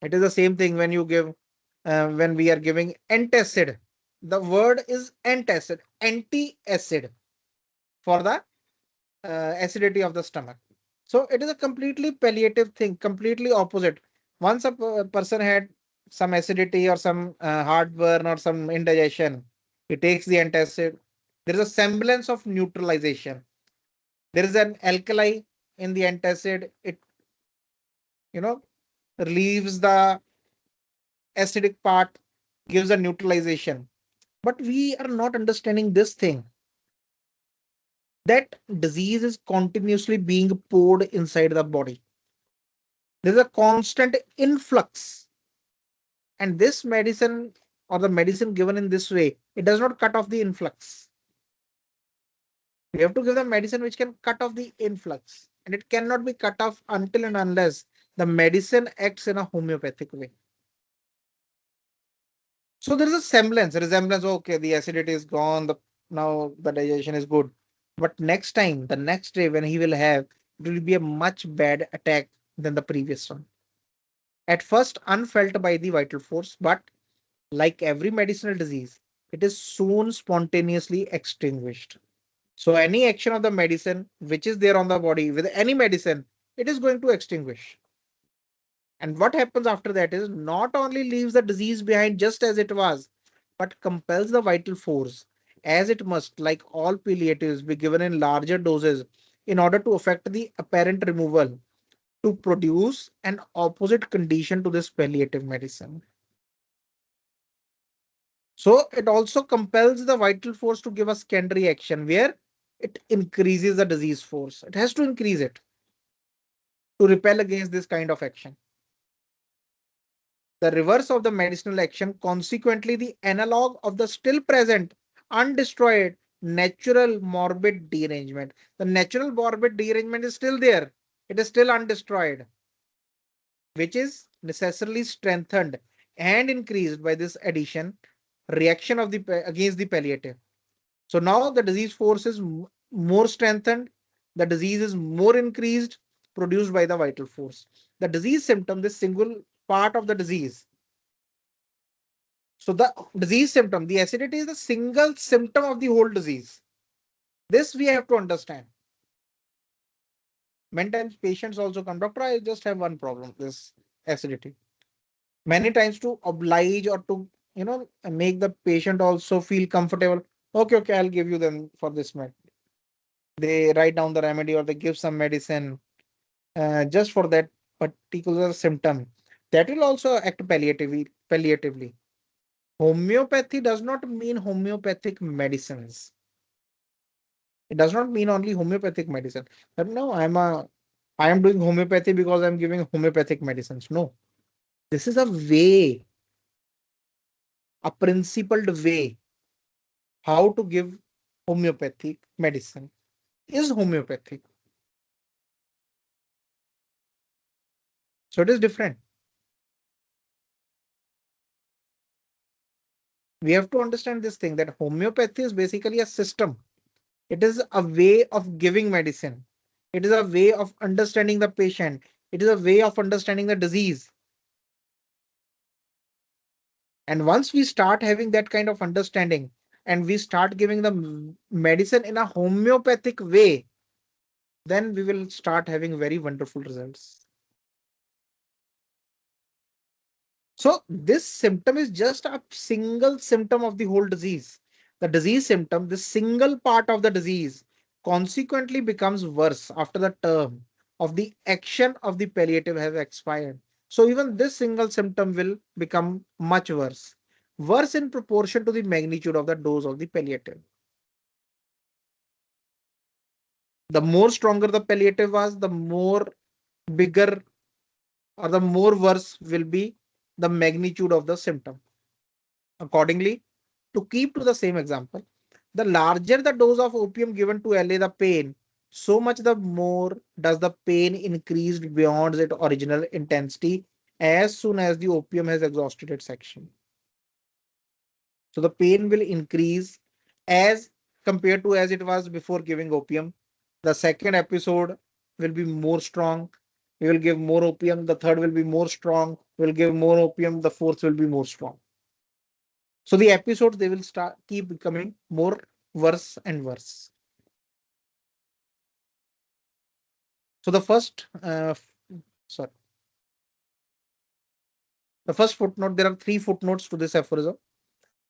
It is the same thing when you give, when we are giving antacid. The word is antacid, anti-acid for the acidity of the stomach. So it is a completely palliative thing, completely opposite. Once a person had some acidity or some heartburn or some indigestion, he takes the antacid. There is a semblance of neutralization. There is an alkali in the antacid. It, you know, relieves the acidic part, gives a neutralization. But we are not understanding this thing, that disease is continuously being poured inside the body. There's a constant influx. And this medicine, or the medicine given in this way, it does not cut off the influx. We have to give the medicine which can cut off the influx. And it cannot be cut off until and unless the medicine acts in a homeopathic way. So there is a semblance, a resemblance. Okay, the acidity is gone. Now the digestion is good. But next time, the next day when he will have, it will be a much bad attack than the previous one. At first unfelt by the vital force, but like every medicinal disease, it is soon spontaneously extinguished. So any action of the medicine which is there on the body with any medicine, it is going to extinguish. And what happens after that is not only leaves the disease behind just as it was, but compels the vital force, as it must, like all palliatives, be given in larger doses in order to affect the apparent removal, to produce an opposite condition to this palliative medicine. So it also compels the vital force to give a secondary action where it increases the disease force. It has to increase it to repel against this kind of action. The reverse of the medicinal action, consequently, the analog of the still present, undestroyed natural morbid derangement. The natural morbid derangement is still there, it is still undestroyed, which is necessarily strengthened and increased by this addition reaction of the against the palliative. So now the disease force is more strengthened, the disease is more increased, produced by the vital force. The disease symptom, this single part of the disease. So the disease symptom, the acidity is the single symptom of the whole disease. This we have to understand. Many times patients also come, doctor, I just have one problem, this acidity. Many times to oblige or to, make the patient also feel comfortable. Okay, okay, I'll give you them for this med. They write down the remedy or they give some medicine just for that particular symptom. That will also act palliatively. Homeopathy does not mean homeopathic medicines. It does not mean only homeopathic medicine. But no, I am doing homeopathy because I'm giving homeopathic medicines. No, this is a way, a principled way how to give homeopathic medicine is homeopathic. So it is different. We have to understand this thing, that homeopathy is basically a system. It is a way of giving medicine. It is a way of understanding the patient. It is a way of understanding the disease. And once we start having that kind of understanding and we start giving the medicine in a homeopathic way, then we will start having very wonderful results. So this symptom is just a single symptom of the whole disease. The disease symptom, this single part of the disease, consequently becomes worse after the term of the action of the palliative has expired. So even this single symptom will become much worse. Worse in proportion to the magnitude of the dose of the palliative. The more stronger the palliative was, the more bigger or the more worse will be the magnitude of the symptom. Accordingly, to keep to the same example, the larger the dose of opium given to allay the pain, so much the more does the pain increase beyond its original intensity as soon as the opium has exhausted its action. So the pain will increase as compared to as it was before giving opium. The second episode will be more strong. We will give more opium. The third will be more strong. We'll give more opium. The fourth will be more strong. So the episodes, they will start keep becoming more worse and worse. So the sorry, the first footnote, there are three footnotes to this aphorism.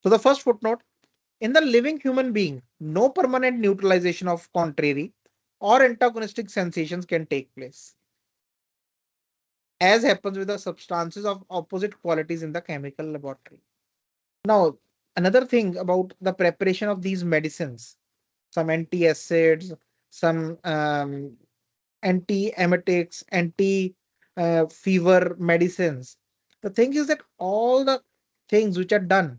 So the first footnote, in the living human being, no permanent neutralization of contrary or antagonistic sensations can take place, as happens with the substances of opposite qualities in the chemical laboratory. Now, another thing about the preparation of these medicines, some antacids, some anti-emetics, anti-fever medicines. The thing is that all the things which are done,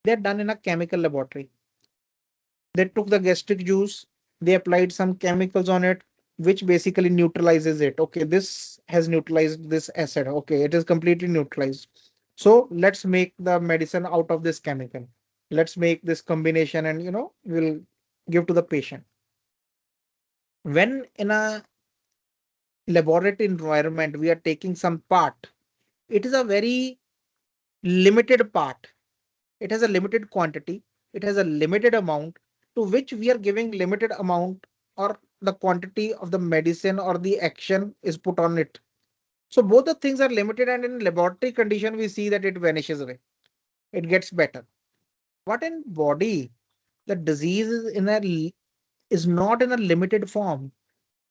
they're done in a chemical laboratory. They took the gastric juice, they applied some chemicals on it, which basically neutralizes it. Okay, this has neutralized this acid. Okay, it is completely neutralized. So let's make the medicine out of this chemical. Let's make this combination and we'll give to the patient. When in a laboratory environment we are taking some part, it is a very limited part. It has a limited quantity, it has a limited amount to which we are giving limited amount, or the quantity of the medicine or the action is put on it. So both the things are limited, and in laboratory condition we see that it vanishes away, it gets better. But in body, the disease is not in a limited form.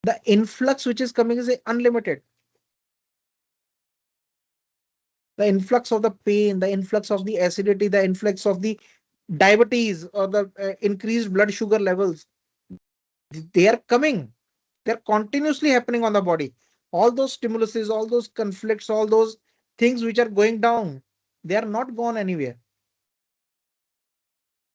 The influx which is coming is unlimited. The influx of the pain, the influx of the acidity, the influx of the diabetes, or the increased blood sugar levels, they are coming. They're continuously happening on the body. All those stimuluses, all those conflicts, all those things which are going down, they are not gone anywhere.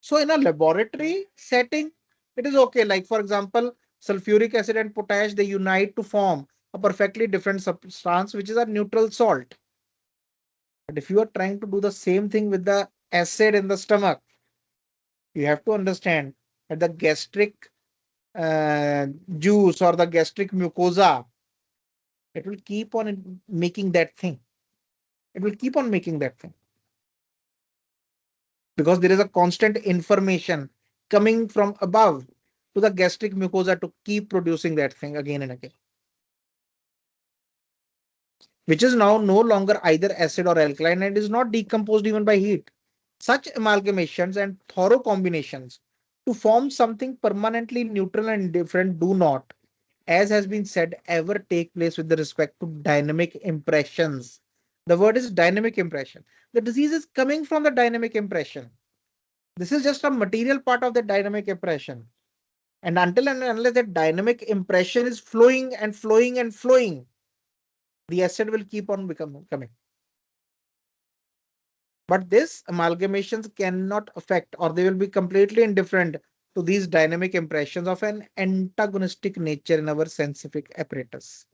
So in a laboratory setting, it is okay. Like for example, sulfuric acid and potash, they unite to form a perfectly different substance, which is a neutral salt. But if you are trying to do the same thing with the acid in the stomach, you have to understand that the gastric uh, juice or the gastric mucosa, it will keep on making that thing. It will keep on making that thing because there is a constant information coming from above to the gastric mucosa to keep producing that thing again and again, which is now no longer either acid or alkaline and is not decomposed even by heat. Such amalgamations and thorough combinations to form something permanently neutral and indifferent do not, as has been said, ever take place with respect to dynamic impressions. The word is dynamic impression. The disease is coming from the dynamic impression. This is just a material part of the dynamic impression. And until and unless that dynamic impression is flowing and flowing and flowing, the acid will keep on coming. But this amalgamations cannot affect, or they will be completely indifferent to these dynamic impressions of an antagonistic nature in our scientific apparatus.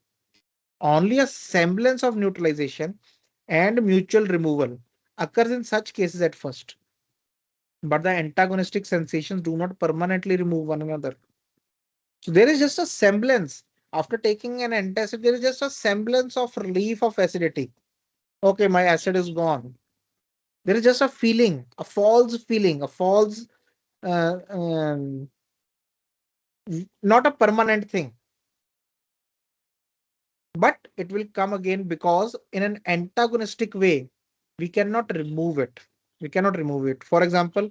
Only a semblance of neutralization and mutual removal occurs in such cases at first, but the antagonistic sensations do not permanently remove one another. So there is just a semblance. After taking an antacid, there is just a semblance of relief of acidity. Okay, my acid is gone. There is just a feeling, a false, uh, um, not a permanent thing, but it will come again because in an antagonistic way, we cannot remove it. We cannot remove it. For example,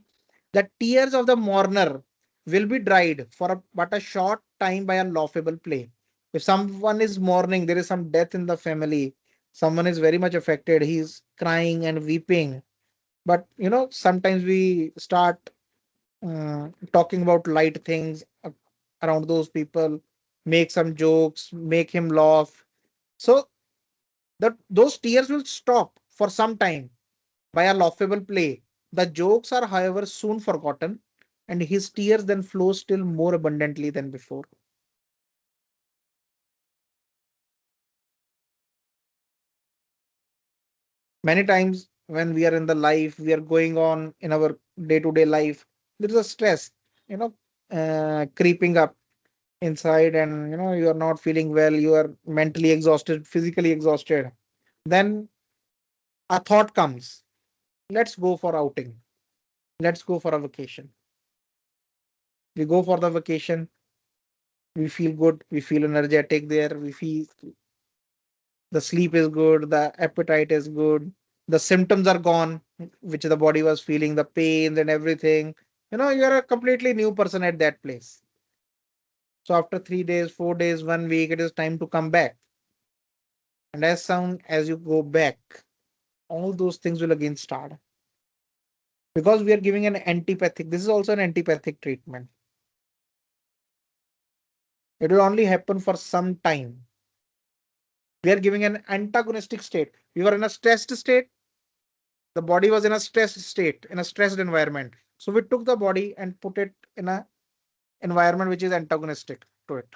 the tears of the mourner will be dried for but a short time by a laughable play. If someone is mourning, there is some death in the family, someone is very much affected, he's crying and weeping. But sometimes we start talking about light things around those people, make some jokes, make him laugh. So those tears will stop for some time by a laughable play. The jokes are, however, soon forgotten, and his tears then flow still more abundantly than before. Many times when we are in the life, we are going on in our day-to-day life, there is a stress, you know, creeping up inside, and you are not feeling well, you are mentally exhausted, physically exhausted. Then a thought comes, let's go for outing, let's go for a vacation. We go for the vacation, We feel good, we feel energetic there, we feel the sleep is good, the appetite is good, the symptoms are gone, which the body was feeling, the pains and everything. You are a completely new person at that place. So after 3 days, 4 days, 1 week, it is time to come back. And as soon as you go back, all those things will again start. Because we are giving an antipathic, this is also an antipathic treatment. It will only happen for some time. We are giving an antagonistic state. We were in a stressed state. The body was in a stressed state, in a stressed environment. So we took the body and put it in a environment which is antagonistic to it.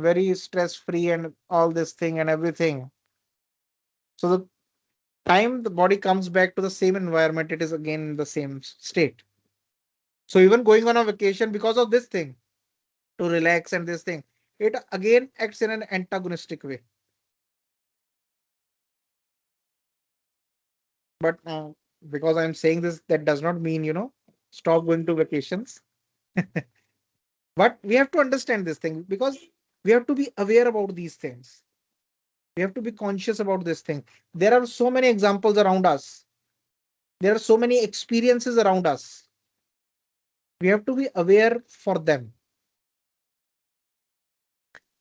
Very stress free and all this thing and everything. So the time the body comes back to the same environment, it is again in the same state. So even going on a vacation because of this thing, to relax and this thing, it again acts in an antagonistic way. But because I'm saying this, that does not mean, stop going to vacations. But we have to understand this thing because we have to be aware about these things. We have to be conscious about this thing. There are so many examples around us. There are so many experiences around us. We have to be aware for them.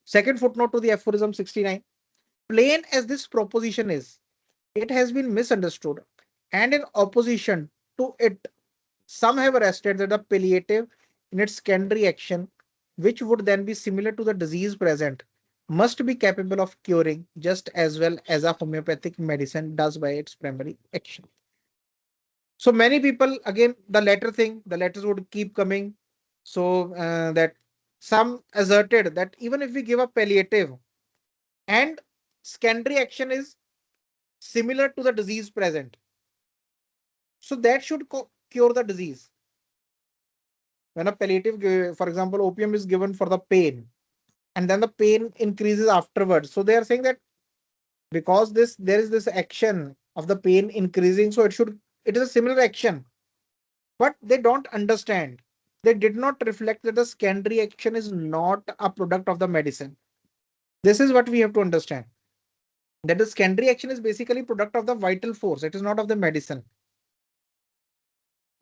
Second footnote to the aphorism 69. Plain as this proposition is, it has been misunderstood, and in opposition to it, some have arrested that the palliative in its secondary action, which would then be similar to the disease present, must be capable of curing just as well as a homeopathic medicine does by its primary action. So many people, again, the letters would keep coming. So that some asserted that even if we give a palliative and secondary action is similar to the disease present, so that should cure the disease. When a palliative, for example, opium is given for the pain, and then the pain increases afterwards. So they are saying that because there is this action of the pain increasing, so it is a similar action. But they don't understand. They did not reflect that the secondary action is not a product of the medicine. This is what we have to understand. That the secondary action is basically product of the vital force. It is not of the medicine.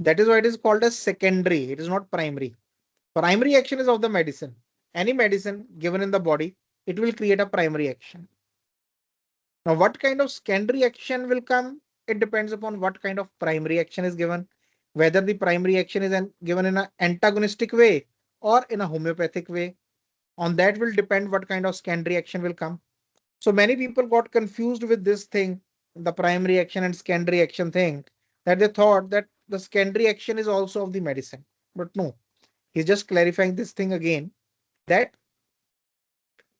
That is why it is called as secondary. It is not primary. Primary action is of the medicine. Any medicine given in the body, it will create a primary action. Now, what kind of secondary action will come? It depends upon what kind of primary action is given, whether the primary action is given in an antagonistic way or in a homeopathic way. On that will depend what kind of secondary action will come. So many people got confused with this thing, the primary action and secondary action thing, that they thought that the secondary action is also of the medicine. But no, he's just clarifying this thing again, that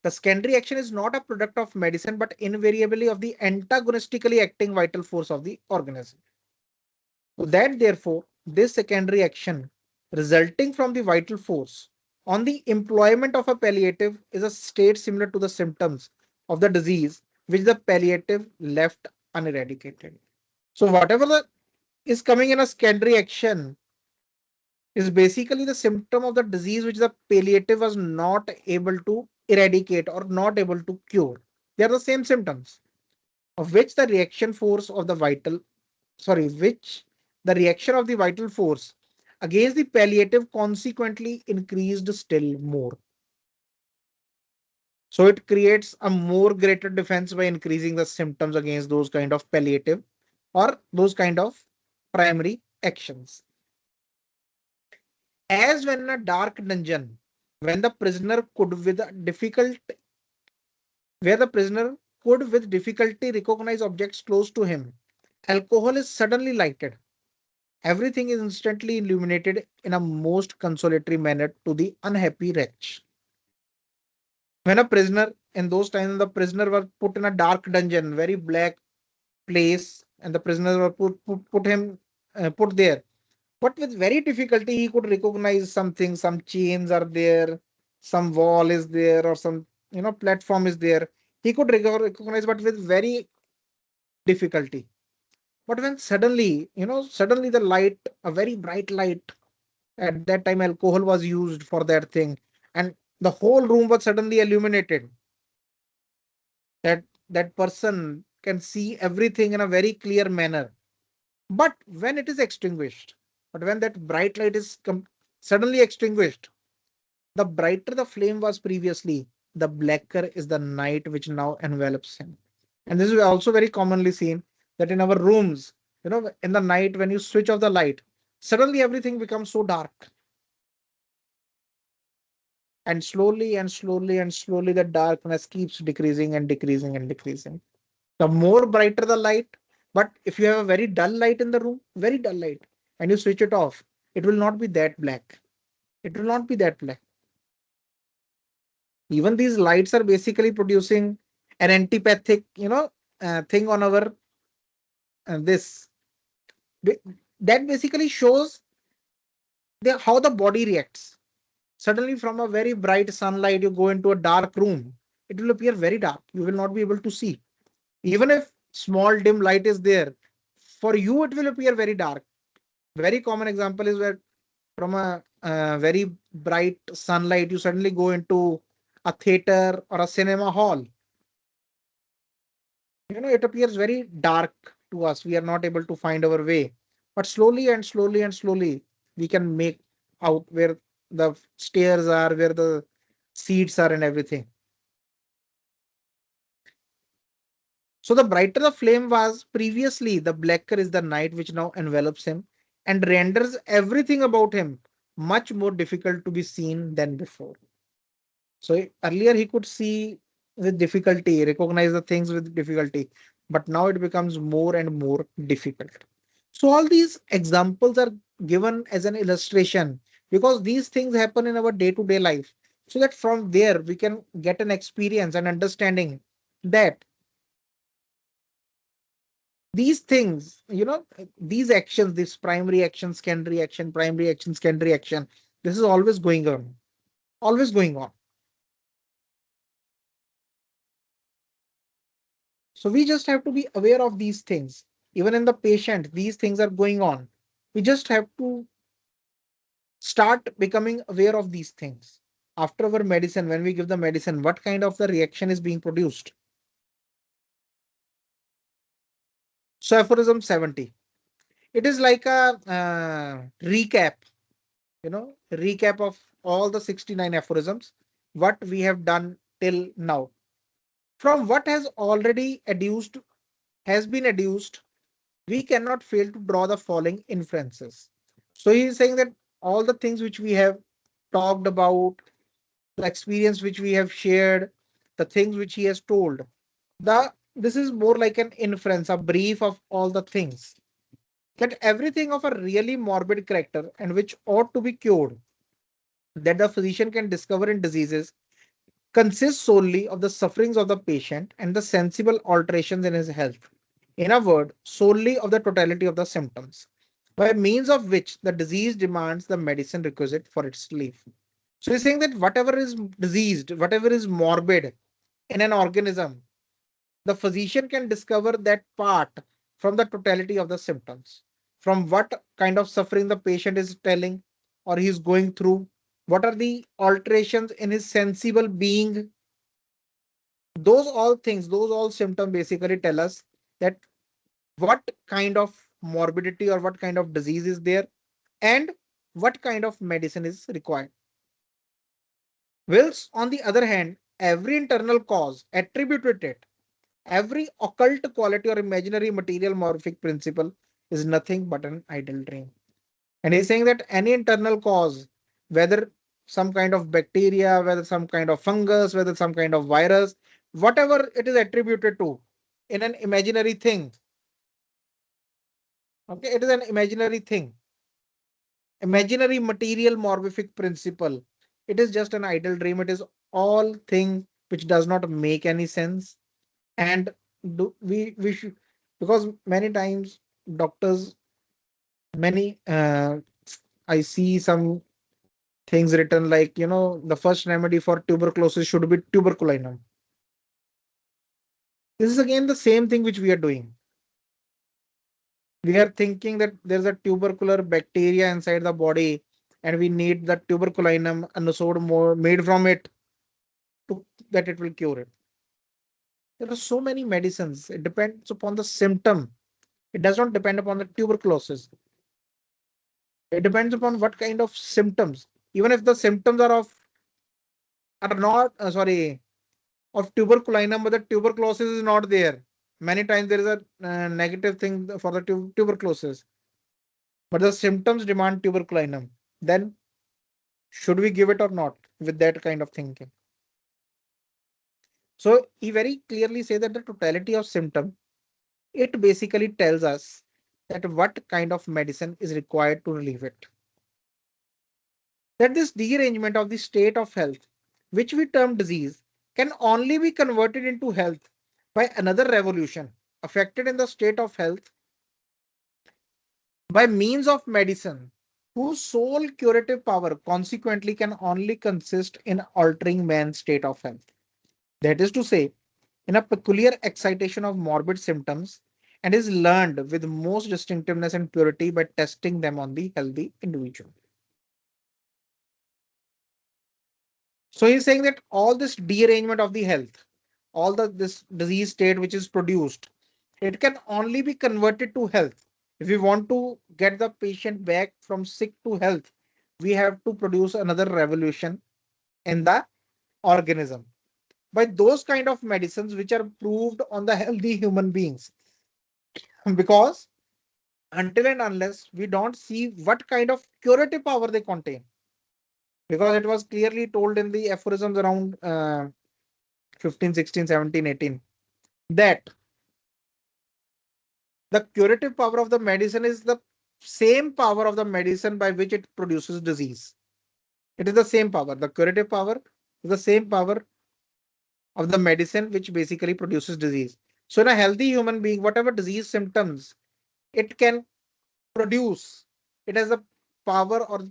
the secondary action is not a product of medicine, but invariably of the antagonistically acting vital force of the organism. So that therefore, this secondary action resulting from the vital force on the employment of a palliative is a state similar to the symptoms of the disease which the palliative left uneradicated. So whatever is coming in a secondary action is basically the symptom of the disease which the palliative was not able to eradicate or not able to cure. They are the same symptoms of which the reaction force of the vital, sorry, which the reaction of the vital force against the palliative consequently increased still more. So it creates a more greater defense by increasing the symptoms against those kind of palliative or those kind of primary actions. As when in a dark dungeon, when the prisoner could with difficult, where the prisoner could with difficulty recognize objects close to him, alcohol is suddenly lighted. Everything is instantly illuminated in a most consolatory manner to the unhappy wretch. When a prisoner, in those times, the prisoner was put in a dark dungeon, very black place, and the prisoner were put there. But with very difficulty, he could recognize something. Some chains are there, some wall is there, or some platform is there. He could recognize, but with very difficulty. But when suddenly, suddenly the light, a very bright light At that time, alcohol was used for that thing, and the whole room was suddenly illuminated. That person can see everything in a very clear manner. But when it is extinguished, but when that bright light is suddenly extinguished, the brighter the flame was previously, the blacker is the night which now envelops him. And this is also very commonly seen that in our rooms, in the night when you switch off the light, suddenly everything becomes so dark. And slowly and slowly and slowly, the darkness keeps decreasing and decreasing and decreasing. The more brighter the light, but if you have a very dull light in the room, very dull light, and you switch it off, it will not be that black. It will not be that black. Even these lights are basically producing an antipathic, thing on our this. That basically shows how the body reacts. Suddenly, from a very bright sunlight, you go into a dark room. It will appear very dark. You will not be able to see. Even if small dim light is there, for you it will appear very dark. Very common example is where from a very bright sunlight, you suddenly go into a theater or a cinema hall. It appears very dark to us. We are not able to find our way. But slowly and slowly and slowly, we can make out where the stairs are, where the seats are, and everything. So the brighter the flame was previously, the blacker is the night which now envelops him and renders everything about him much more difficult to be seen than before. So earlier he could see with difficulty, recognize the things with difficulty, but now it becomes more and more difficult. So all these examples are given as an illustration because these things happen in our day-to-day life. So that from there we can get an experience and understanding that these things, these actions, this primary action, secondary action, primary action, secondary action, this is always going on, always going on. So we just have to be aware of these things. Even in the patient, these things are going on. We just have to start becoming aware of these things. After our medicine, when we give the medicine, what kind of the reaction is being produced? So aphorism 70. It is like a recap, recap of all the 69 aphorisms, what we have done till now. From what has been adduced, we cannot fail to draw the following inferences. So he is saying that all the things which we have talked about, the experience which we have shared, the things which he has told, this is more like an inference, a brief of all the things. That everything of a really morbid character and which ought to be cured, that the physician can discover in diseases, consists solely of the sufferings of the patient and the sensible alterations in his health. In a word, solely of the totality of the symptoms, by means of which the disease demands the medicine requisite for its relief. So he's saying that whatever is diseased, whatever is morbid in an organism, the physician can discover that part from the totality of the symptoms, from what kind of suffering the patient is telling or he is going through, what are the alterations in his sensible being. Those all things, those all symptoms basically tell us that what kind of morbidity or what kind of disease is there and what kind of medicine is required. Whilst on the other hand, every internal cause attributed to it, every occult quality or imaginary material morphic principle is nothing but an idle dream. And he's saying that any internal cause, whether some kind of bacteria, whether some kind of fungus, whether some kind of virus, whatever it is attributed to in an imaginary thing, okay, it is an imaginary thing, imaginary material morphic principle. It is just an idle dream. It is all thing which does not make any sense. And we should, because many times doctors, many I see some things written like, the first remedy for tuberculosis should be tuberculinum. This is again the same thing which we are doing. We are thinking that there's a tubercular bacteria inside the body and we need the tuberculinum anisode more made from it to that it will cure it. There are so many medicines. It depends upon the symptom. It does not depend upon the tuberculosis. It depends upon what kind of symptoms. Even if the symptoms are not sorry of tuberculinum, but the tuberculosis is not there. Many times there is a negative thing for the tuberculosis, but the symptoms demand tuberculinum. Then should we give it or not with that kind of thinking? So he very clearly say that the totality of symptom, it basically tells us that what kind of medicine is required to relieve it. That this derangement of the state of health, which we term disease, can only be converted into health by another revolution affected in the state of health by means of medicine, whose sole curative power consequently can only consist in altering man's state of health. That is to say, in a peculiar excitation of morbid symptoms, and is learned with most distinctiveness and purity by testing them on the healthy individual. So he's saying that all this derangement of the health, all this disease state which is produced, it can only be converted to health. If we want to get the patient back from sick to health, we have to produce another revolution in the organism by those kind of medicines which are proved on the healthy human beings. Because until and unless we don't see what kind of curative power they contain, because it was clearly told in the aphorisms around 15, 16, 17, 18, that the curative power of the medicine is the same power of the medicine by which it produces disease. It is the same power. The curative power is the same power of the medicine which basically produces disease. So in a healthy human being, whatever disease symptoms it can produce, it has the power or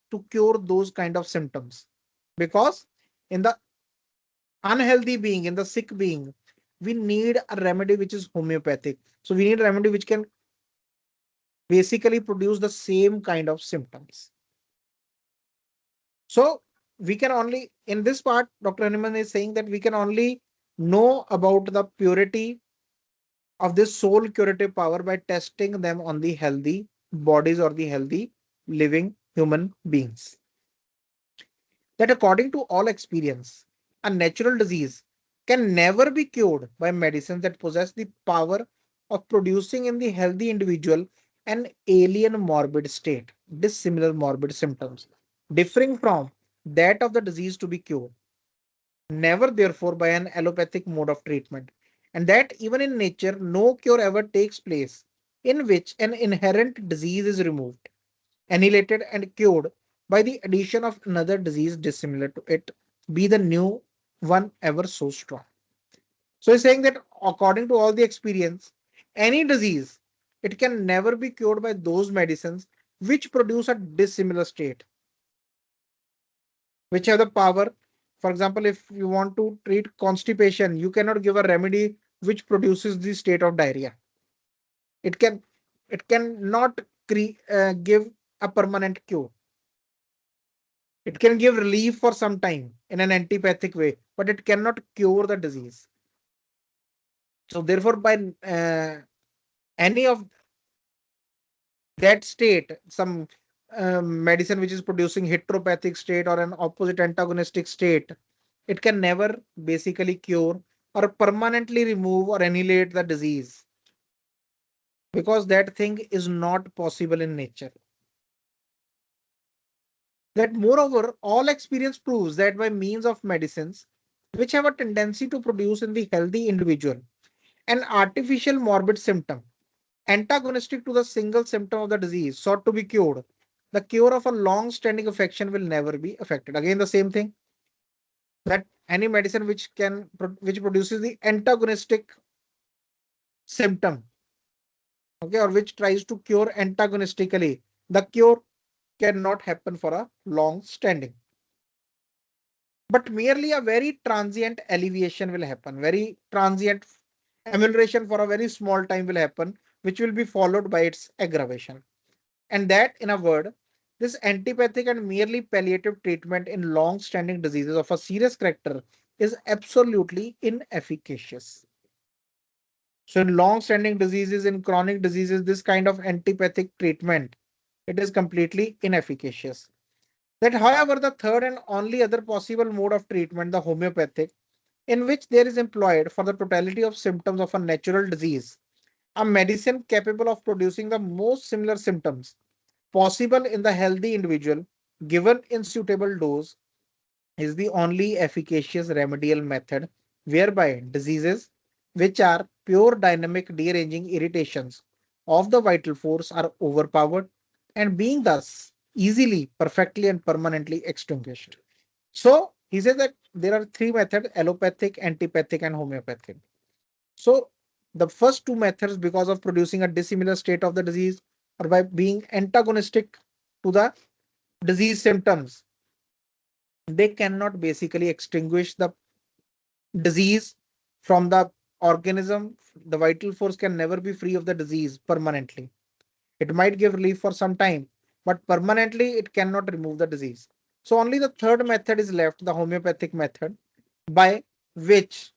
to cure those kind of symptoms. Because in the unhealthy being, in the sick being, we need a remedy which is homeopathic. So we need a remedy which can basically produce the same kind of symptoms. So we can only, in this part, Dr. Haniman is saying that we can only know about the purity of this soul curative power by testing them on the healthy bodies or the healthy living human beings. That according to all experience, a natural disease can never be cured by medicines that possess the power of producing in the healthy individual an alien morbid state, dissimilar morbid symptoms, differing from that of the disease to be cured. Never, therefore, by an allopathic mode of treatment. And that even in nature, no cure ever takes place in which an inherent disease is removed, annihilated, and cured by the addition of another disease dissimilar to it, be the new one ever so strong. So he's saying that according to all the experience, any disease, it can never be cured by those medicines which produce a dissimilar state, which have the power. For example, if you want to treat constipation, you cannot give a remedy which produces the state of diarrhea. It can it cannot give a permanent cure. It can give relief for some time in an antipathic way, but it cannot cure the disease. So therefore, by any of that state, some medicine which is producing heteropathic state or an opposite antagonistic state, it can never basically cure or permanently remove or annihilate the disease, because that thing is not possible in nature. That moreover, all experience proves that by means of medicines which have a tendency to produce in the healthy individual an artificial morbid symptom antagonistic to the single symptom of the disease sought to be cured, the cure of a long-standing affection will never be affected. Again, the same thing, that any medicine which produces the antagonistic symptom, okay, or which tries to cure antagonistically, the cure cannot happen for a long standing. But merely a very transient alleviation will happen, very transient amelioration for a very small time will happen, which will be followed by its aggravation. And that, in a word, This antipathic and merely palliative treatment in long-standing diseases of a serious character is absolutely inefficacious. So in long-standing diseases, in chronic diseases, this kind of antipathic treatment, it is completely inefficacious. That, however, the third and only other possible mode of treatment, the homeopathic, in which there is employed for the totality of symptoms of a natural disease, a medicine capable of producing the most similar symptoms possible in the healthy individual given in suitable dose, is the only efficacious remedial method whereby diseases which are pure dynamic dearranging irritations of the vital force are overpowered and being thus easily, perfectly, and permanently extinguished. So he says that there are three methods: allopathic, antipathic, and homeopathic. So the first two methods, because of producing a dissimilar state of the disease or by being antagonistic to the disease symptoms, they cannot basically extinguish the disease from the organism. The vital force can never be free of the disease permanently. It might give relief for some time, but permanently it cannot remove the disease. So only the third method is left, the homeopathic method, by which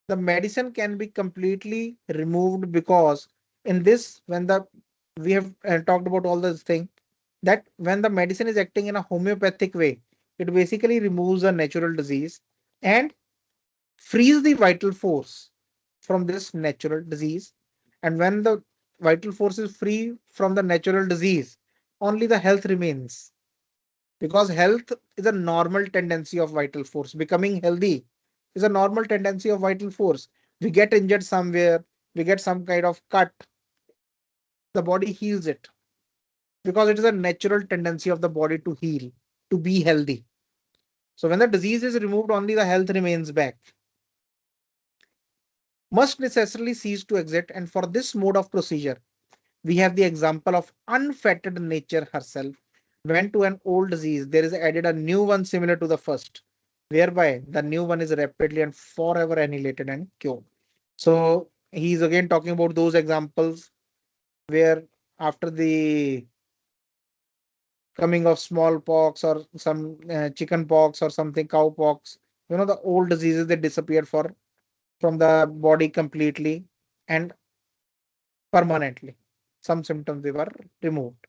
the medicine can be completely removed, because in this, when the we have talked about all this thing, that when the medicine is acting in a homeopathic way, it basically removes a natural disease and frees the vital force from this natural disease. And when the vital force is free from the natural disease, only the health remains, because health is a normal tendency of vital force. Becoming healthy is a normal tendency of vital force. We get injured somewhere, we get some kind of cut, the body heals it, because it is a natural tendency of the body to heal, to be healthy. So when the disease is removed, only the health remains back, must necessarily cease to exist. And for this mode of procedure, we have the example of unfettered nature herself. When to an old disease there is added a new one similar to the first, whereby the new one is rapidly and forever annihilated and cured. So he's again talking about those examples where after the coming of smallpox or some chicken pox or something, cow pox, the old diseases, they disappeared for from the body completely and permanently. Some symptoms, they were removed.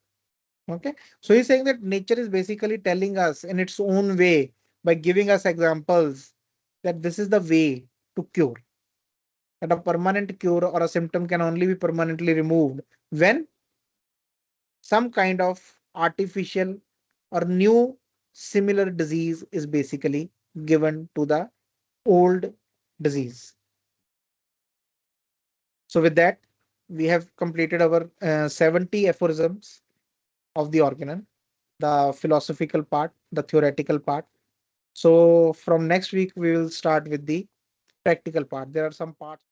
Okay. So he's saying that nature is basically telling us in its own way, by giving us examples, that this is the way to cure. That a permanent cure or a symptom can only be permanently removed when some kind of artificial or new similar disease is basically given to the old disease. So with that, we have completed our 70 aphorisms of the Organon, the philosophical part, the theoretical part. So from next week, we will start with the practical part. There are some parts.